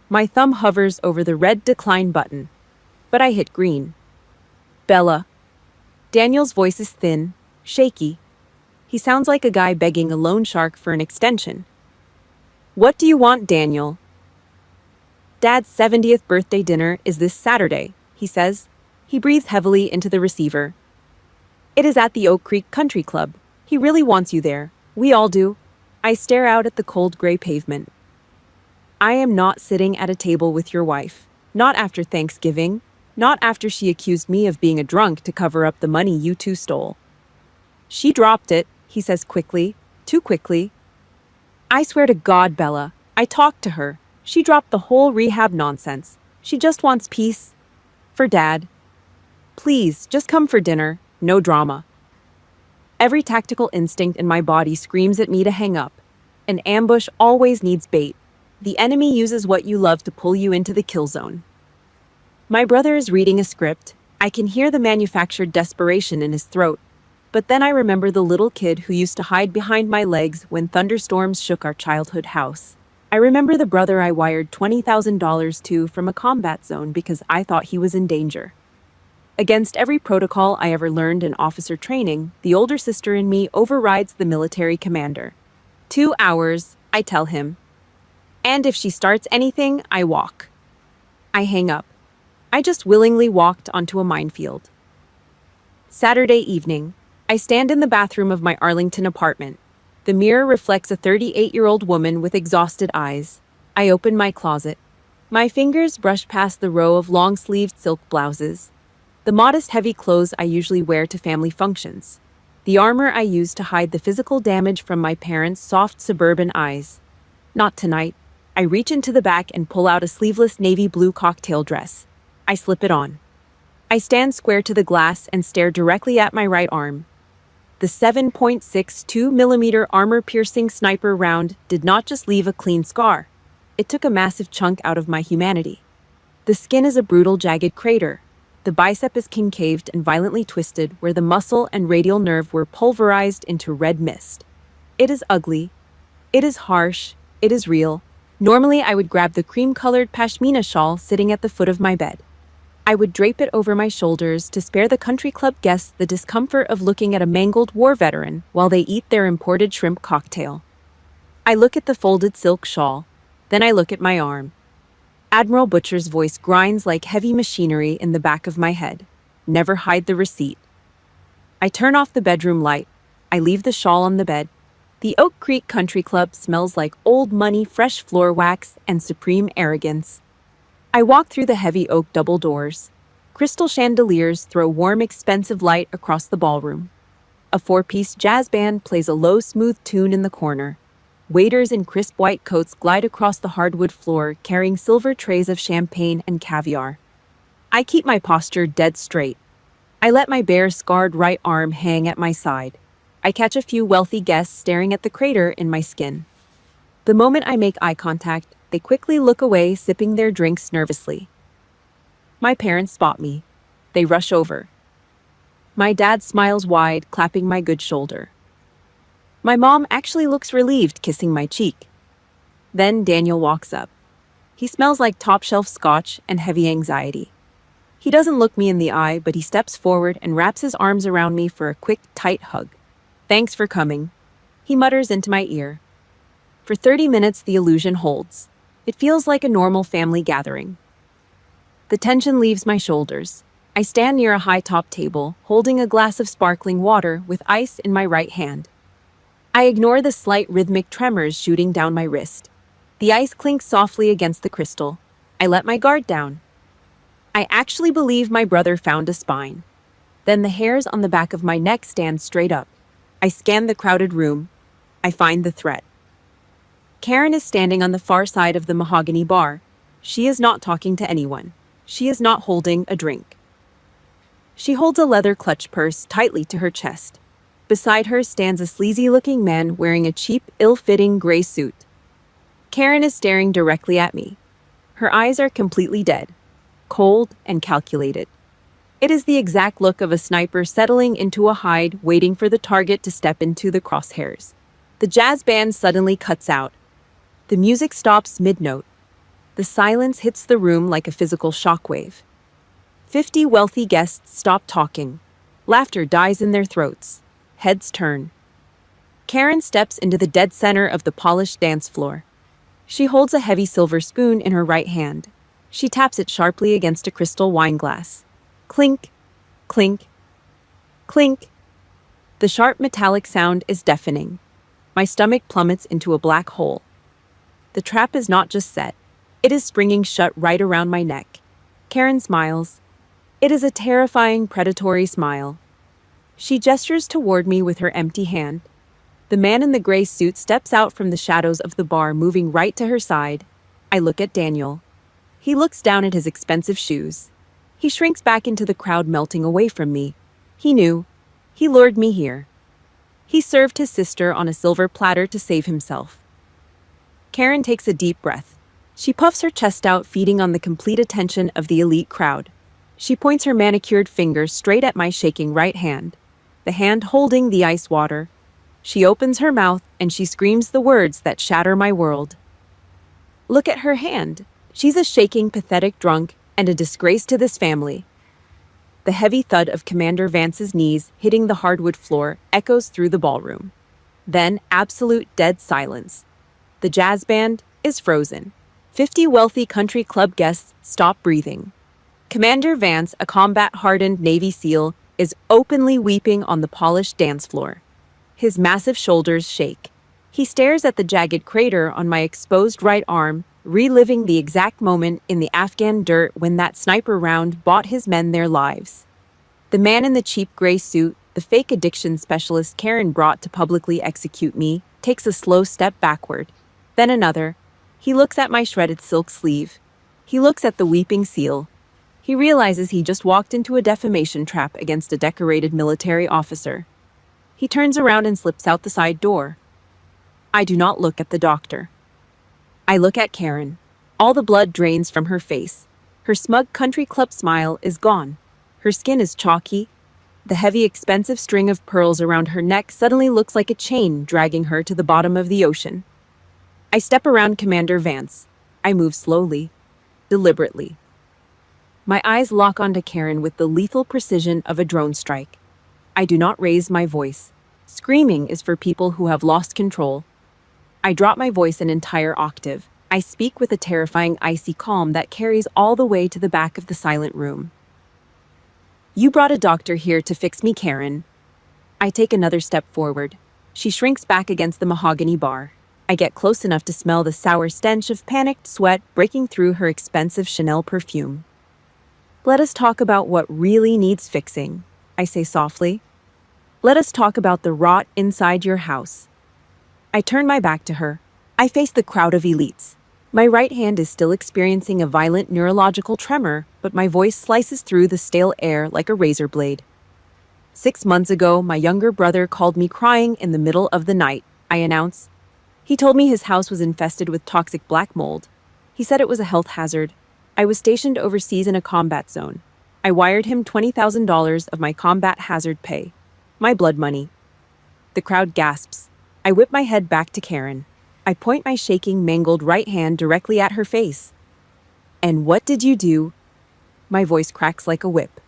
My thumb hovers over the red decline button, but I hit green. Bella. Daniel's voice is thin, shaky. He sounds like a guy begging a loan shark for an extension. "What do you want, Daniel?" "Dad's 70th birthday dinner is this Saturday," he says. He breathes heavily into the receiver. "It is at the Oak Creek Country Club. He really wants you there. We all do." I stare out at the cold gray pavement. I am not sitting at a table with your wife. Not after Thanksgiving. Not after she accused me of being a drunk to cover up the money you two stole. "She dropped it," he says quickly. Too quickly. "I swear to God, Bella, I talked to her. She dropped the whole rehab nonsense. She just wants peace. For Dad. Please, just come for dinner. No drama." Every tactical instinct in my body screams at me to hang up. An ambush always needs bait. The enemy uses what you love to pull you into the kill zone. My brother is reading a script. I can hear the manufactured desperation in his throat. But then I remember the little kid who used to hide behind my legs when thunderstorms shook our childhood house. I remember the brother I wired $20,000 to from a combat zone because I thought he was in danger. Against every protocol I ever learned in officer training, the older sister in me overrides the military commander. 2 hours, I tell him. And if she starts anything, I walk. I hang up. I just willingly walked onto a minefield. Saturday evening. I stand in the bathroom of my Arlington apartment. The mirror reflects a 38-year-old woman with exhausted eyes. I open my closet. My fingers brush past the row of long-sleeved silk blouses. The modest, heavy clothes I usually wear to family functions. The armor I use to hide the physical damage from my parents' soft suburban eyes. Not tonight. I I reach into the back and pull out a sleeveless navy blue cocktail dress. I slip it on. I stand square to the glass and stare directly at my right arm. The 7.62mm armor-piercing sniper round did not just leave a clean scar. It took a massive chunk out of my humanity. The skin is a brutal, jagged crater. The bicep is concaved and violently twisted where the muscle and radial nerve were pulverized into red mist. It is ugly. It is harsh. It is real. Normally, I would grab the cream-colored pashmina shawl sitting at the foot of my bed. I would drape it over my shoulders to spare the country club guests the discomfort of looking at a mangled war veteran while they eat their imported shrimp cocktail. I look at the folded silk shawl. Then I look at my arm. Admiral Butcher's voice grinds like heavy machinery in the back of my head. Never hide the receipt. I turn off the bedroom light. I leave the shawl on the bed. The Oak Creek Country Club smells like old money, fresh floor wax, and supreme arrogance. I walk through the heavy oak double doors. Crystal chandeliers throw warm, expensive light across the ballroom. A four-piece jazz band plays a low, smooth tune in the corner. Waiters in crisp white coats glide across the hardwood floor, carrying silver trays of champagne and caviar. I keep my posture dead straight. I let my bare, scarred right arm hang at my side. I catch a few wealthy guests staring at the crater in my skin. The moment I make eye contact, they quickly look away, sipping their drinks nervously. My parents spot me. They rush over. My dad smiles wide, clapping my good shoulder. My mom actually looks relieved, kissing my cheek. Then Daniel walks up. He smells like top-shelf scotch and heavy anxiety. He doesn't look me in the eye, but he steps forward and wraps his arms around me for a quick, tight hug. "Thanks for coming," he mutters into my ear. For 30 minutes, the illusion holds. It feels like a normal family gathering. The tension leaves my shoulders. I stand near a high-top table, holding a glass of sparkling water with ice in my right hand. I ignore the slight rhythmic tremors shooting down my wrist. The ice clinks softly against the crystal. I let my guard down. I actually believe my brother found a spine. Then the hairs on the back of my neck stand straight up. I scan the crowded room. I find the threat. Karen is standing on the far side of the mahogany bar. She is not talking to anyone. She is not holding a drink. She holds a leather clutch purse tightly to her chest. Beside her stands a sleazy-looking man wearing a cheap, ill-fitting gray suit. Karen is staring directly at me. Her eyes are completely dead, cold and calculated. It is the exact look of a sniper settling into a hide, waiting for the target to step into the crosshairs. The jazz band suddenly cuts out. The music stops mid-note. The silence hits the room like a physical shockwave. 50 wealthy guests stop talking. Laughter dies in their throats. Heads turn. Karen steps into the dead center of the polished dance floor. She holds a heavy silver spoon in her right hand. She taps it sharply against a crystal wine glass. Clink, clink, clink. The sharp metallic sound is deafening. My stomach plummets into a black hole. The trap is not just set. It is springing shut right around my neck. Karen smiles. It is a terrifying, predatory smile. She gestures toward me with her empty hand. The man in the gray suit steps out from the shadows of the bar, moving right to her side. I look at Daniel. He looks down at his expensive shoes. He shrinks back into the crowd, melting away from me. He knew. He lured me here. He served his sister on a silver platter to save himself. Karen takes a deep breath. She puffs her chest out, feeding on the complete attention of the elite crowd. She points her manicured fingers straight at my shaking right hand, the hand holding the ice water. She opens her mouth and she screams the words that shatter my world. Look at her hand. She's a shaking, pathetic drunk and a disgrace to this family. The heavy thud of Commander Vance's knees hitting the hardwood floor echoes through the ballroom. Then absolute dead silence. The jazz band is frozen. 50 wealthy country club guests stop breathing. Commander Vance, a combat-hardened Navy SEAL, is openly weeping on the polished dance floor. His massive shoulders shake. He stares at the jagged crater on my exposed right arm, reliving the exact moment in the Afghan dirt when that sniper round bought his men their lives. The man in the cheap gray suit, the fake addiction specialist Karen brought to publicly execute me, takes a slow step backward. Then another. He looks at my shredded silk sleeve. He looks at the weeping seal. He realizes he just walked into a defamation trap against a decorated military officer. He turns around and slips out the side door. I do not look at the doctor. I look at Karen. All the blood drains from her face. Her smug country club smile is gone. Her skin is chalky. The heavy, expensive string of pearls around her neck suddenly looks like a chain dragging her to the bottom of the ocean. I step around Commander Vance. I move slowly, deliberately. My eyes lock onto Karen with the lethal precision of a drone strike. I do not raise my voice. Screaming is for people who have lost control. I drop my voice an entire octave. I speak with a terrifying icy calm that carries all the way to the back of the silent room. You brought a doctor here to fix me, Karen. I take another step forward. She shrinks back against the mahogany bar. I get close enough to smell the sour stench of panicked sweat breaking through her expensive Chanel perfume. Let us talk about what really needs fixing, I say softly. Let us talk about the rot inside your house. I turn my back to her. I face the crowd of elites. My right hand is still experiencing a violent neurological tremor, but my voice slices through the stale air like a razor blade. 6 months ago, my younger brother called me crying in the middle of the night, I announce. He told me his house was infested with toxic black mold. He said it was a health hazard. I was stationed overseas in a combat zone. I wired him $20,000 of my combat hazard pay. My blood money. The crowd gasps. I whip my head back to Karen. I point my shaking, mangled right hand directly at her face. And what did you do? My voice cracks like a whip.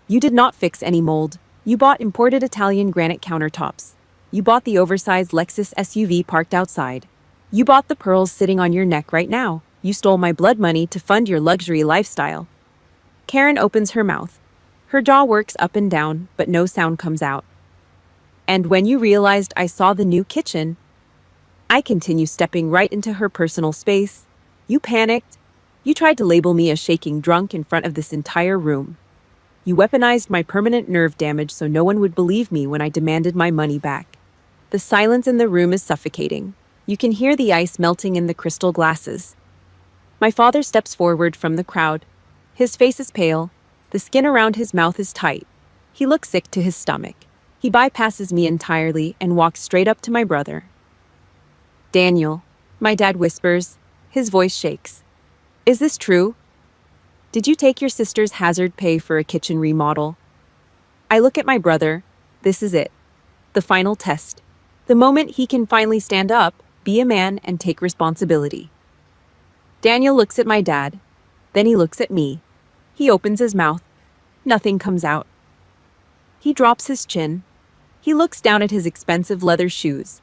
You did not fix any mold. You bought imported Italian granite countertops. You bought the oversized Lexus SUV parked outside. You bought the pearls sitting on your neck right now. You stole my blood money to fund your luxury lifestyle. Karen opens her mouth. Her jaw works up and down, but no sound comes out. And when you realized I saw the new kitchen, I continue stepping right into her personal space. You panicked. You tried to label me a shaking drunk in front of this entire room. You weaponized my permanent nerve damage so no one would believe me when I demanded my money back. The silence in the room is suffocating. You can hear the ice melting in the crystal glasses. My father steps forward from the crowd. His face is pale. The skin around his mouth is tight. He looks sick to his stomach. He bypasses me entirely and walks straight up to my brother. Daniel, my dad whispers. His voice shakes. Is this true? Did you take your sister's hazard pay for a kitchen remodel? I look at my brother. This is it. The final test. The moment he can finally stand up, be a man, and take responsibility. Daniel looks at my dad. Then he looks at me. He opens his mouth. Nothing comes out. He drops his chin. He looks down at his expensive leather shoes.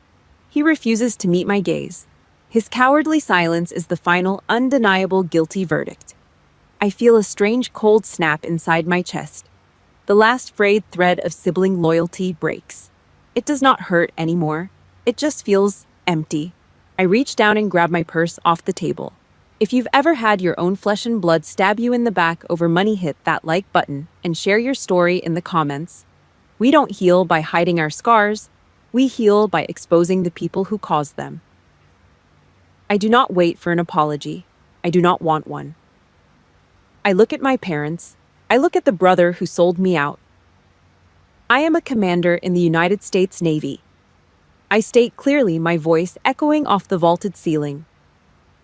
He refuses to meet my gaze. His cowardly silence is the final, undeniable guilty verdict. I feel a strange cold snap inside my chest. The last frayed thread of sibling loyalty breaks. It does not hurt anymore. It just feels empty. I reach down and grab my purse off the table. If you've ever had your own flesh and blood stab you in the back over money, hit that like button and share your story in the comments. We don't heal by hiding our scars. We heal by exposing the people who caused them. I do not wait for an apology. I do not want one. I look at my parents. I look at the brother who sold me out. I am a commander in the United States Navy. I state clearly, my voice echoing off the vaulted ceiling.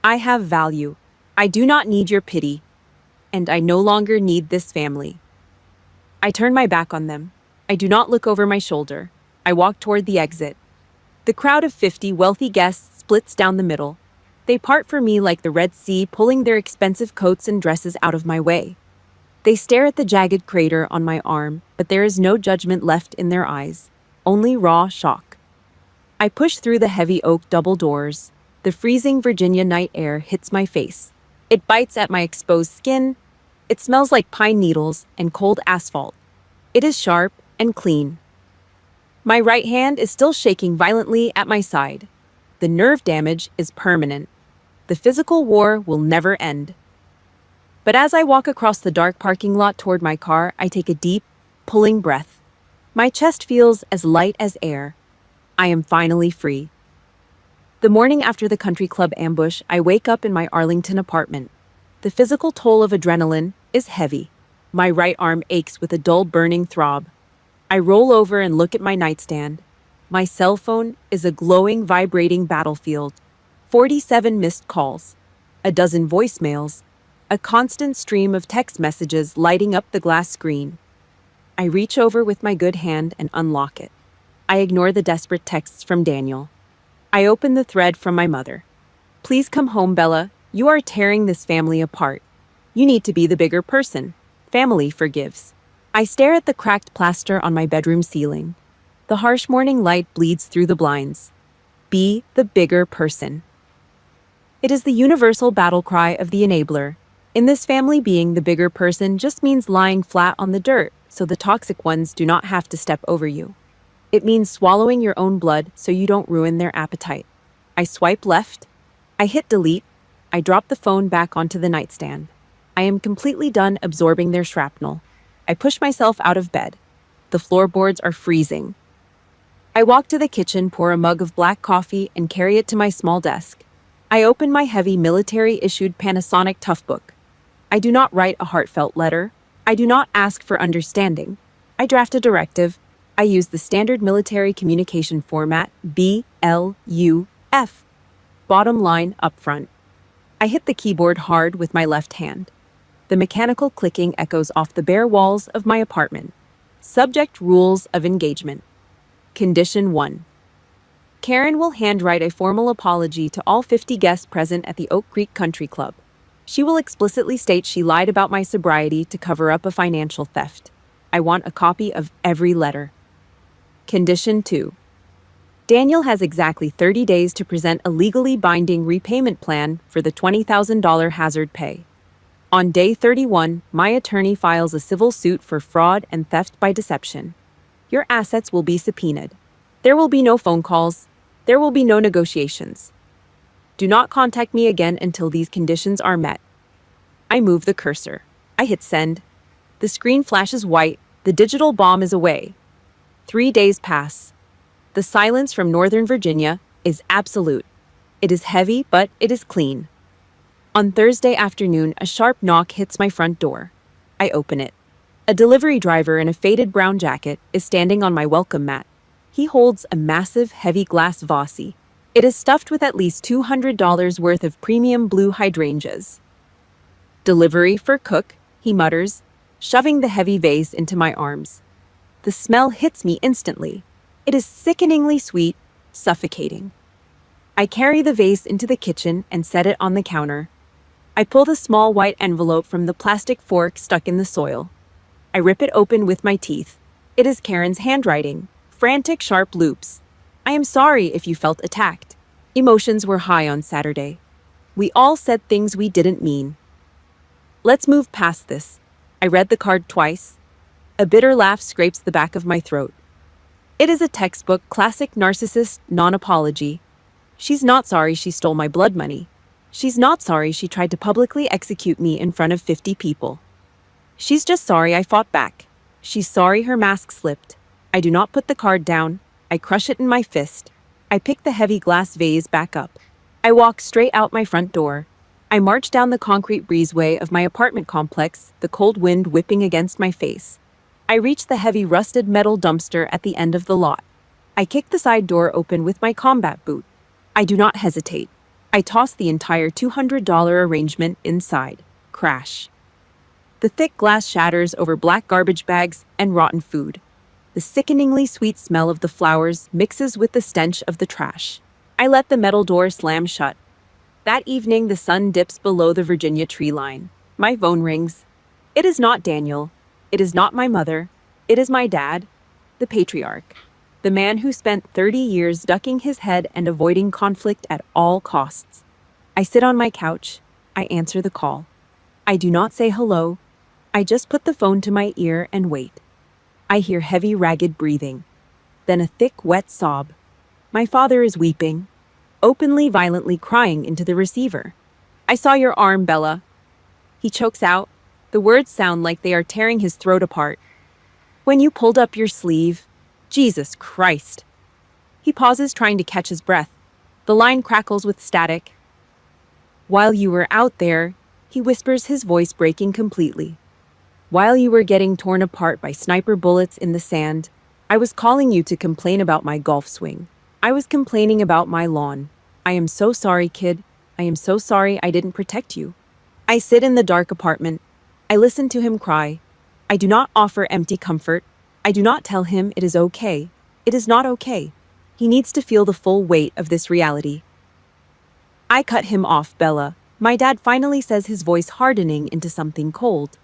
I have value. I do not need your pity. And I no longer need this family. I turn my back on them. I do not look over my shoulder. I walk toward the exit. The crowd of 50 wealthy guests splits down the middle. They part for me like the Red Sea, pulling their expensive coats and dresses out of my way. They stare at the jagged crater on my arm, but there is no judgment left in their eyes, only raw shock. I push through the heavy oak double doors. The freezing Virginia night air hits my face. It bites at my exposed skin. It smells like pine needles and cold asphalt. It is sharp and clean. My right hand is still shaking violently at my side. The nerve damage is permanent. The physical war will never end. But as I walk across the dark parking lot toward my car, I take a deep, pulling breath. My chest feels as light as air. I am finally free. The morning after the country club ambush, I wake up in my Arlington apartment. The physical toll of adrenaline is heavy. My right arm aches with a dull burning throb. I roll over and look at my nightstand. My cell phone is a glowing, vibrating battlefield. 47 missed calls, a dozen voicemails, a constant stream of text messages lighting up the glass screen. I reach over with my good hand and unlock it. I ignore the desperate texts from Daniel. I open the thread from my mother. Please come home, Bella. You are tearing this family apart. You need to be the bigger person. Family forgives. I stare at the cracked plaster on my bedroom ceiling. The harsh morning light bleeds through the blinds. Be the bigger person. It is the universal battle cry of the enabler. In this family, being the bigger person just means lying flat on the dirt so the toxic ones do not have to step over you. It means swallowing your own blood so you don't ruin their appetite. I swipe left. I hit delete. I drop the phone back onto the nightstand. I am completely done absorbing their shrapnel. I push myself out of bed. The floorboards are freezing. I walk to the kitchen, pour a mug of black coffee, and carry it to my small desk. I open my heavy military-issued Panasonic Toughbook. I do not write a heartfelt letter. I do not ask for understanding. I draft a directive. I use the standard military communication format, BLUF. Bottom line up front. I hit the keyboard hard with my left hand. The mechanical clicking echoes off the bare walls of my apartment. Subject: rules of engagement. Condition 1. Karen will handwrite a formal apology to all 50 guests present at the Oak Creek Country Club. She will explicitly state she lied about my sobriety to cover up a financial theft. I want a copy of every letter. Condition 2. Daniel has exactly 30 days to present a legally binding repayment plan for the $20,000 hazard pay. On day 31, my attorney files a civil suit for fraud and theft by deception. Your assets will be subpoenaed. There will be no phone calls. There will be no negotiations. Do not contact me again until these conditions are met. I move the cursor. I hit send. The screen flashes white. The digital bomb is away. 3 days pass. The silence from Northern Virginia is absolute. It is heavy, but it is clean. On Thursday afternoon, a sharp knock hits my front door. I open it. A delivery driver in a faded brown jacket is standing on my welcome mat. He holds a massive, heavy glass vase. It is stuffed with at least $200 worth of premium blue hydrangeas. Delivery for Cook, he mutters, shoving the heavy vase into my arms. The smell hits me instantly. It is sickeningly sweet, suffocating. I carry the vase into the kitchen and set it on the counter. I pull the small white envelope from the plastic fork stuck in the soil. I rip it open with my teeth. It is Karen's handwriting, frantic, sharp loops. I am sorry if you felt attacked. Emotions were high on Saturday. We all said things we didn't mean. Let's move past this. I read the card twice. A bitter laugh scrapes the back of my throat. It is a textbook classic narcissist non-apology. She's not sorry she stole my blood money. She's not sorry she tried to publicly execute me in front of 50 people. She's just sorry I fought back. She's sorry her mask slipped. I do not put the card down. I crush it in my fist. I pick the heavy glass vase back up. I walk straight out my front door. I march down the concrete breezeway of my apartment complex, the cold wind whipping against my face. I reach the heavy rusted metal dumpster at the end of the lot. I kick the side door open with my combat boot. I do not hesitate. I toss the entire $200 arrangement inside. Crash. The thick glass shatters over black garbage bags and rotten food. The sickeningly sweet smell of the flowers mixes with the stench of the trash. I let the metal door slam shut. That evening, the sun dips below the Virginia tree line. My phone rings. It is not Daniel. It is not my mother. It is my dad, the patriarch, the man who spent 30 years ducking his head and avoiding conflict at all costs. I sit on my couch. I answer the call. I do not say hello. I just put the phone to my ear and wait. I hear heavy, ragged breathing, then a thick, wet sob. My father is weeping, openly, violently crying into the receiver. I saw your arm, Bella. He chokes out. The words sound like they are tearing his throat apart. When you pulled up your sleeve, Jesus Christ. He pauses, trying to catch his breath. The line crackles with static. While you were out there, he whispers, his voice breaking completely. While you were getting torn apart by sniper bullets in the sand, I was calling you to complain about my golf swing. I was complaining about my lawn. I am so sorry, kid. I am so sorry I didn't protect you. I sit in the dark apartment. I listen to him cry. I do not offer empty comfort. I do not tell him it is okay. It is not okay. He needs to feel the full weight of this reality. I cut him off, Bella. My dad finally says, his voice hardening into something cold.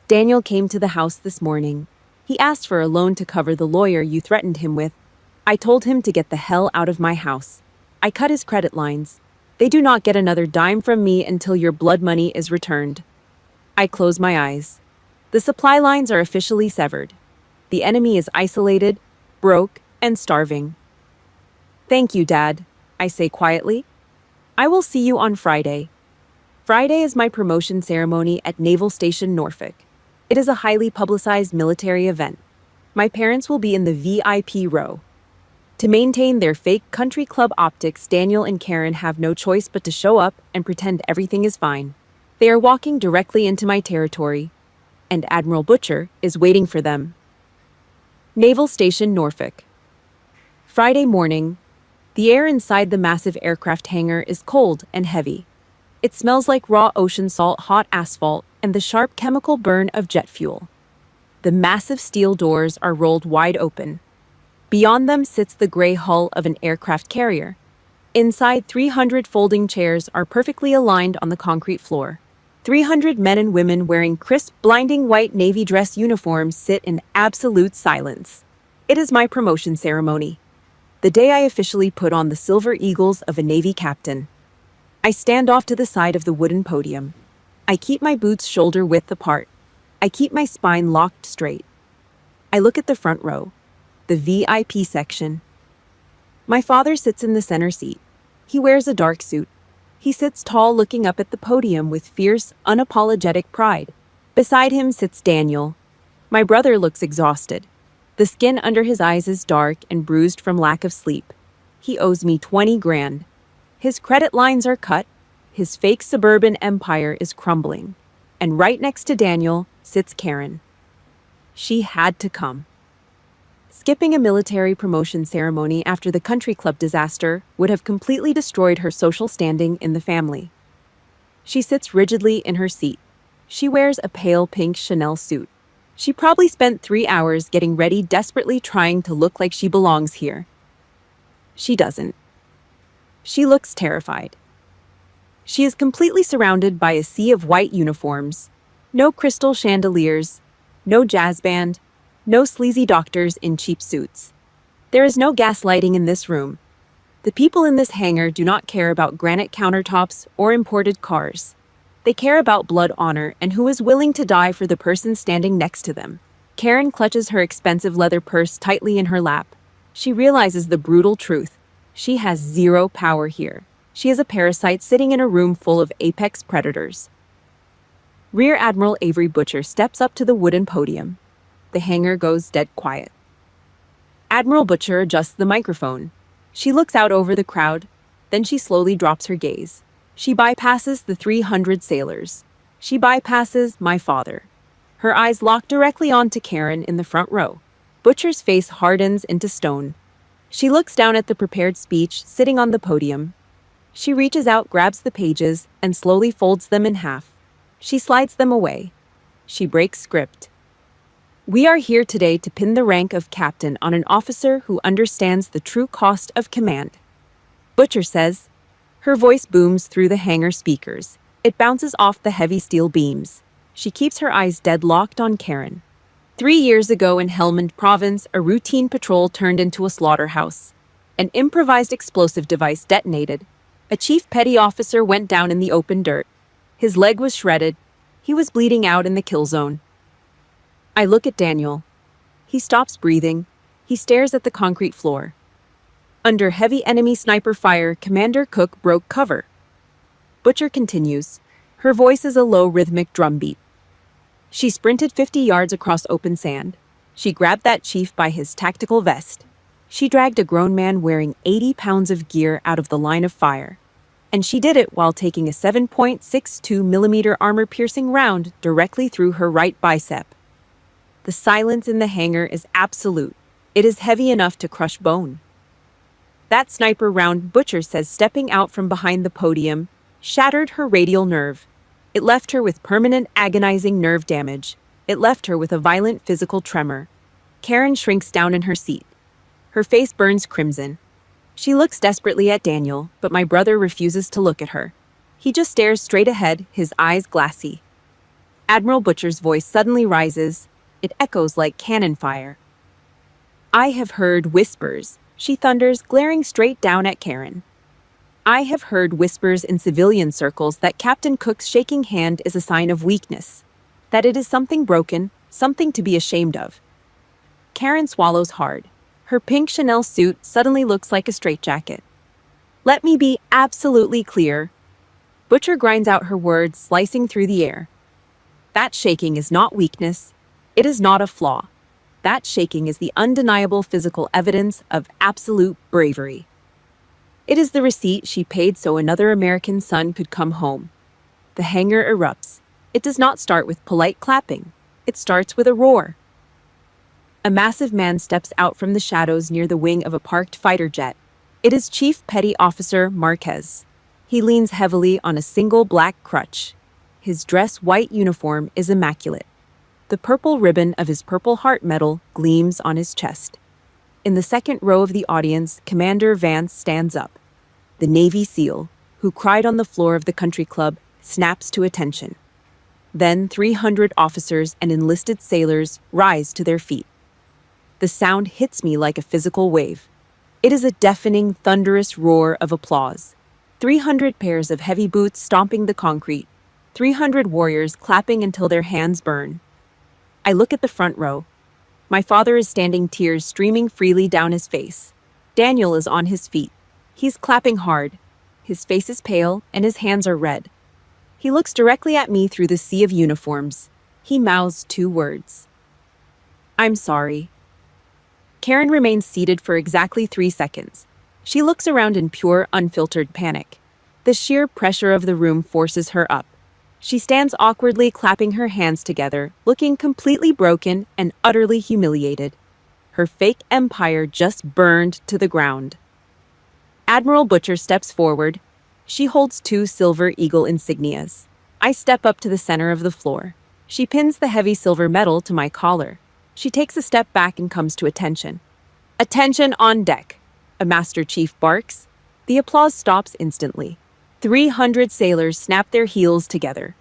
Daniel came to the house this morning. He asked for a loan to cover the lawyer you threatened him with. I told him to get the hell out of my house. I cut his credit lines. They do not get another dime from me until your blood money is returned. I close my eyes. The supply lines are officially severed. The enemy is isolated, broke, and starving. Thank you, Dad, I say quietly. I will see you on Friday. Friday is my promotion ceremony at Naval Station Norfolk. It is a highly publicized military event. My parents will be in the VIP row. To maintain their fake country club optics, Daniel and Karen have no choice but to show up and pretend everything is fine. They are walking directly into my territory, and Admiral Butcher is waiting for them. Naval Station Norfolk. Friday morning. The air inside the massive aircraft hangar is cold and heavy. It smells like raw ocean salt, hot asphalt, and the sharp chemical burn of jet fuel. The massive steel doors are rolled wide open. Beyond them sits the gray hull of an aircraft carrier. Inside, 300 folding chairs are perfectly aligned on the concrete floor. 300 men and women wearing crisp, blinding white Navy dress uniforms sit in absolute silence. It is my promotion ceremony. The day I officially put on the silver eagles of a Navy captain. I stand off to the side of the wooden podium. I keep my boots shoulder width apart. I keep my spine locked straight. I look at the front row, the VIP section. My father sits in the center seat. He wears a dark suit. He sits tall, looking up at the podium with fierce, unapologetic pride. Beside him sits Daniel. My brother looks exhausted. The skin under his eyes is dark and bruised from lack of sleep. He owes me 20 grand. His credit lines are cut. His fake suburban empire is crumbling. And right next to Daniel sits Karen. She had to come. Skipping a military promotion ceremony after the country club disaster would have completely destroyed her social standing in the family. She sits rigidly in her seat. She wears a pale pink Chanel suit. She probably spent 3 hours getting ready, desperately trying to look like she belongs here. She doesn't. She looks terrified. She is completely surrounded by a sea of white uniforms. No crystal chandeliers, no jazz band, no sleazy doctors in cheap suits. There is no gaslighting in this room. The people in this hangar do not care about granite countertops or imported cars. They care about blood, honor, and who is willing to die for the person standing next to them. Karen clutches her expensive leather purse tightly in her lap. She realizes the brutal truth. She has zero power here. She is a parasite sitting in a room full of apex predators. Rear Admiral Avery Butcher steps up to the wooden podium. The hangar goes dead quiet. Admiral Butcher adjusts the microphone. She looks out over the crowd, then she slowly drops her gaze. She bypasses the 300 sailors. She bypasses my father. Her eyes lock directly onto Karen in the front row. Butcher's face hardens into stone. She looks down at the prepared speech sitting on the podium. She reaches out, grabs the pages, and slowly folds them in half. She slides them away. She breaks script. We are here today to pin the rank of captain on an officer who understands the true cost of command. Butcher says. Her voice booms through the hangar speakers. It bounces off the heavy steel beams. She keeps her eyes dead-locked on Karen. 3 years ago in Helmand Province, a routine patrol turned into a slaughterhouse. An improvised explosive device detonated. A chief petty officer went down in the open dirt. His leg was shredded. He was bleeding out in the kill zone. I look at Daniel. He stops breathing. He stares at the concrete floor. Under heavy enemy sniper fire, Commander Cook broke cover. Butcher continues. Her voice is a low rhythmic drumbeat. She sprinted 50 yards across open sand. She grabbed that chief by his tactical vest. She dragged a grown man wearing 80 pounds of gear out of the line of fire. And she did it while taking a 7.62 millimeter armor-piercing round directly through her right bicep. The silence in the hangar is absolute. It is heavy enough to crush bone. That sniper round, Butcher says, stepping out from behind the podium, shattered her radial nerve. It left her with permanent agonizing nerve damage. It left her with a violent physical tremor. Karen shrinks down in her seat. Her face burns crimson. She looks desperately at Daniel, but my brother refuses to look at her. He just stares straight ahead, his eyes glassy. Admiral Butcher's voice suddenly rises. It echoes like cannon fire. I have heard whispers, she thunders, glaring straight down at Karen. I have heard whispers in civilian circles that Captain Cook's shaking hand is a sign of weakness, that it is something broken, something to be ashamed of. Karen swallows hard. Her pink Chanel suit suddenly looks like a straitjacket. Let me be absolutely clear. Butcher grinds out her words, slicing through the air. That shaking is not weakness. It is not a flaw. That shaking is the undeniable physical evidence of absolute bravery. It is the receipt she paid so another American son could come home. The hangar erupts. It does not start with polite clapping. It starts with a roar. A massive man steps out from the shadows near the wing of a parked fighter jet. It is Chief Petty Officer Marquez. He leans heavily on a single black crutch. His dress white uniform is immaculate. The purple ribbon of his Purple Heart medal gleams on his chest. In the second row of the audience, Commander Vance stands up. The Navy SEAL, who cried on the floor of the country club, snaps to attention. Then 300 officers and enlisted sailors rise to their feet. The sound hits me like a physical wave. It is a deafening, thunderous roar of applause. 300 pairs of heavy boots stomping the concrete. 300 warriors clapping until their hands burn. I look at the front row. My father is standing, tears streaming freely down his face. Daniel is on his feet. He's clapping hard. His face is pale and his hands are red. He looks directly at me through the sea of uniforms. He mouths 2 words. I'm sorry. Karen remains seated for exactly 3 seconds. She looks around in pure, unfiltered panic. The sheer pressure of the room forces her up. She stands awkwardly, clapping her hands together, looking completely broken and utterly humiliated. Her fake empire just burned to the ground. Admiral Butcher steps forward. She holds 2 silver eagle insignias. I step up to the center of the floor. She pins the heavy silver medal to my collar. She takes a step back and comes to attention. Attention on deck, a Master Chief barks. The applause stops instantly. 300 sailors snap their heels together.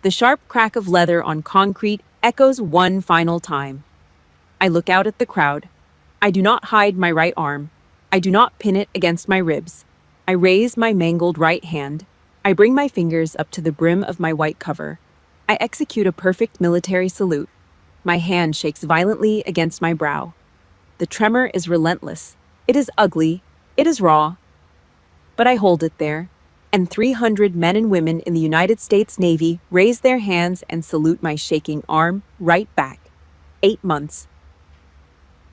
The sharp crack of leather on concrete echoes one final time. I look out at the crowd. I do not hide my right arm. I do not pin it against my ribs. I raise my mangled right hand. I bring my fingers up to the brim of my white cover. I execute a perfect military salute. My hand shakes violently against my brow. The tremor is relentless. It is ugly. It is raw. But I hold it there. And 300 men and women in the United States Navy raise their hands and salute my shaking arm right back. 8 months.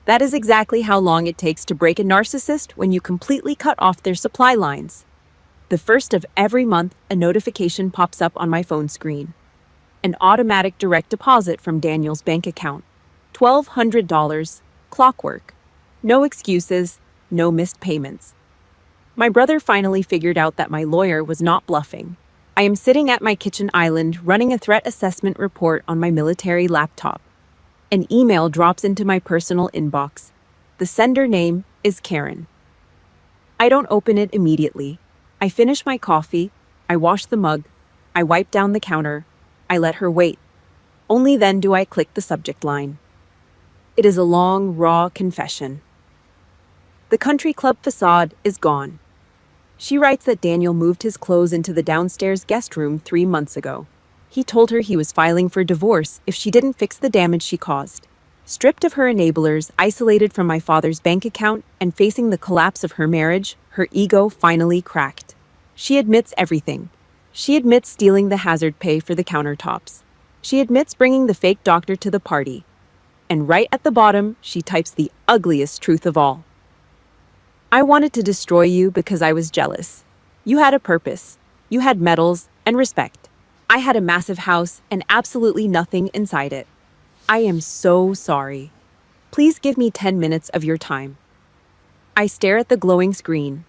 That is exactly how long it takes to break a narcissist when you completely cut off their supply lines. The first of every month, a notification pops up on my phone screen. An automatic direct deposit from Daniel's bank account. $1,200. Clockwork. No excuses, no missed payments. My brother finally figured out that my lawyer was not bluffing. I am sitting at my kitchen island running a threat assessment report on my military laptop. An email drops into my personal inbox. The sender name is Karen. I don't open it immediately. I finish my coffee. I wash the mug. I wipe down the counter. I let her wait. Only then do I click the subject line. It is a long, raw confession. The country club facade is gone. She writes that Daniel moved his clothes into the downstairs guest room 3 months ago. He told her he was filing for divorce if she didn't fix the damage she caused. Stripped of her enablers, isolated from my father's bank account, and facing the collapse of her marriage, her ego finally cracked. She admits everything. She admits stealing the hazard pay for the countertops. She admits bringing the fake doctor to the party. And right at the bottom, she types the ugliest truth of all. I wanted to destroy you because I was jealous. You had a purpose. You had medals and respect. I had a massive house and absolutely nothing inside it. I am so sorry. Please give me 10 minutes of your time. I stare at the glowing screen.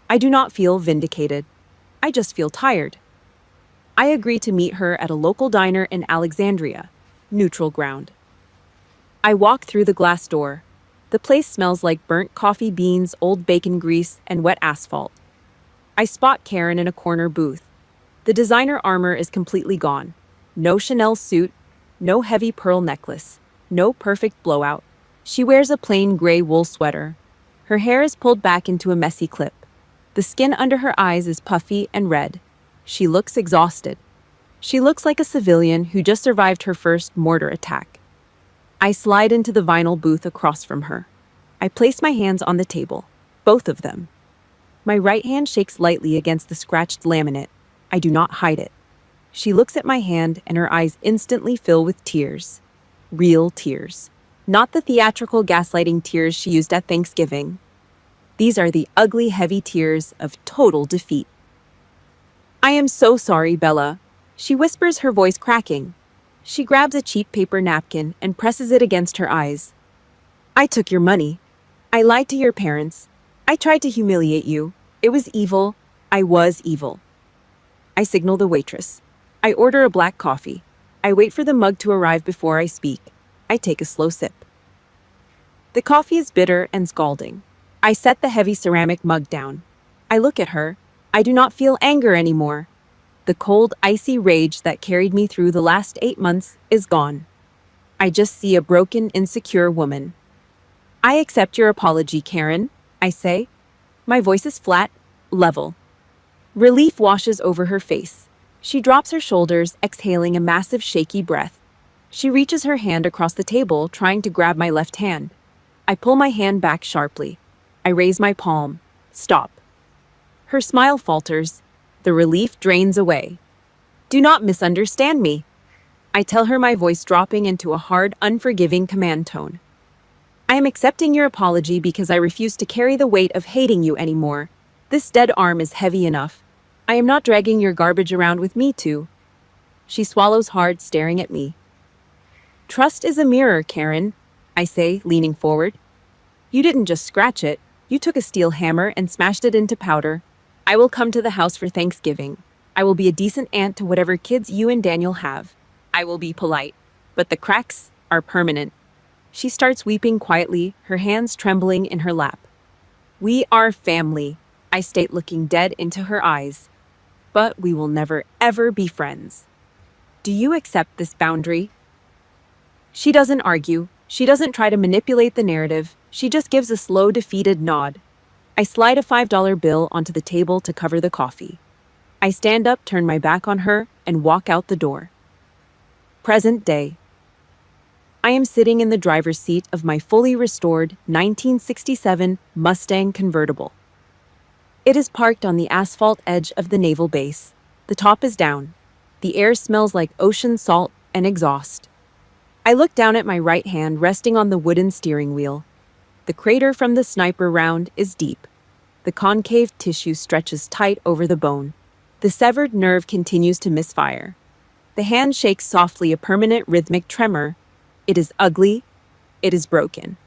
I do not feel vindicated. I just feel tired. I agree to meet her at a local diner in Alexandria, neutral ground. I walk through the glass door. The place smells like burnt coffee beans, old bacon grease, and wet asphalt. I spot Karen in a corner booth. The designer armor is completely gone. No Chanel suit, no heavy pearl necklace, no perfect blowout. She wears a plain gray wool sweater. Her hair is pulled back into a messy clip. The skin under her eyes is puffy and red. She looks exhausted. She looks like a civilian who just survived her first mortar attack. I slide into the vinyl booth across from her. I place my hands on the table, both of them. My right hand shakes lightly against the scratched laminate. I do not hide it. She looks at my hand and her eyes instantly fill with tears. Real tears. Not the theatrical gaslighting tears she used at Thanksgiving. These are the ugly, heavy tears of total defeat. I am so sorry, Bella. She whispers, her voice cracking. She grabs a cheap paper napkin and presses it against her eyes. I took your money. I lied to your parents. I tried to humiliate you. It was evil. I was evil. I signal the waitress. I order a black coffee. I wait for the mug to arrive before I speak. I take a slow sip. The coffee is bitter and scalding. I set the heavy ceramic mug down. I look at her. I do not feel anger anymore. The cold, icy rage that carried me through the last 8 months is gone. I just see a broken, insecure woman. I accept your apology, Karen, I say. My voice is flat, level. Relief washes over her face. She drops her shoulders, exhaling a massive, shaky breath. She reaches her hand across the table, trying to grab my left hand. I pull my hand back sharply. I raise my palm. Stop. Her smile falters. The relief drains away. Do not misunderstand me. I tell her, my voice dropping into a hard, unforgiving command tone. I am accepting your apology because I refuse to carry the weight of hating you anymore. This dead arm is heavy enough. I am not dragging your garbage around with me too. She swallows hard, staring at me. Trust is a mirror, Karen, I say, leaning forward. You didn't just scratch it. You took a steel hammer and smashed it into powder. I will come to the house for Thanksgiving. I will be a decent aunt to whatever kids you and Daniel have. I will be polite, but the cracks are permanent. She starts weeping quietly, her hands trembling in her lap. We are family, I state, looking dead into her eyes. But we will never, ever be friends. Do you accept this boundary? She doesn't argue. She doesn't try to manipulate the narrative. She just gives a slow, defeated nod. I slide a $5 bill onto the table to cover the coffee. I stand up, turn my back on her, and walk out the door. Present day. I am sitting in the driver's seat of my fully restored 1967 Mustang convertible. It is parked on the asphalt edge of the naval base. The top is down. The air smells like ocean salt and exhaust. I look down at my right hand resting on the wooden steering wheel. The crater from the sniper round is deep. The concave tissue stretches tight over the bone. The severed nerve continues to misfire. The hand shakes softly, a permanent rhythmic tremor. It is ugly. It is broken.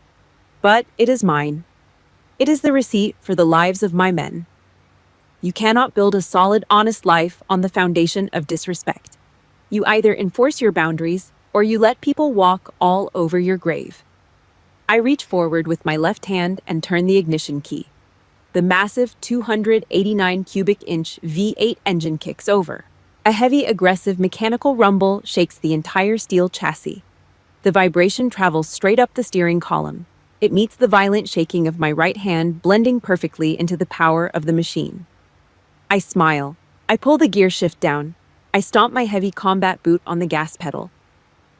But it is mine. It is the receipt for the lives of my men. You cannot build a solid, honest life on the foundation of disrespect. You either enforce your boundaries or you let people walk all over your grave. I reach forward with my left hand and turn the ignition key. The massive 289 cubic inch V8 engine kicks over. A heavy, aggressive mechanical rumble shakes the entire steel chassis. The vibration travels straight up the steering column. It meets the violent shaking of my right hand, blending perfectly into the power of the machine. I smile. I pull the gear shift down. I stomp my heavy combat boot on the gas pedal.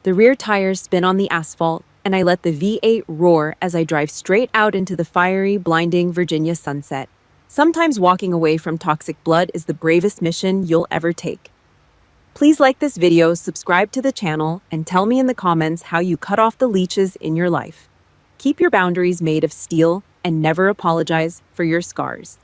The rear tires spin on the asphalt, and I let the V8 roar as I drive straight out into the fiery, blinding Virginia sunset. Sometimes walking away from toxic blood is the bravest mission you'll ever take. Please like this video, subscribe to the channel, and tell me in the comments how you cut off the leeches in your life. Keep your boundaries made of steel and never apologize for your scars.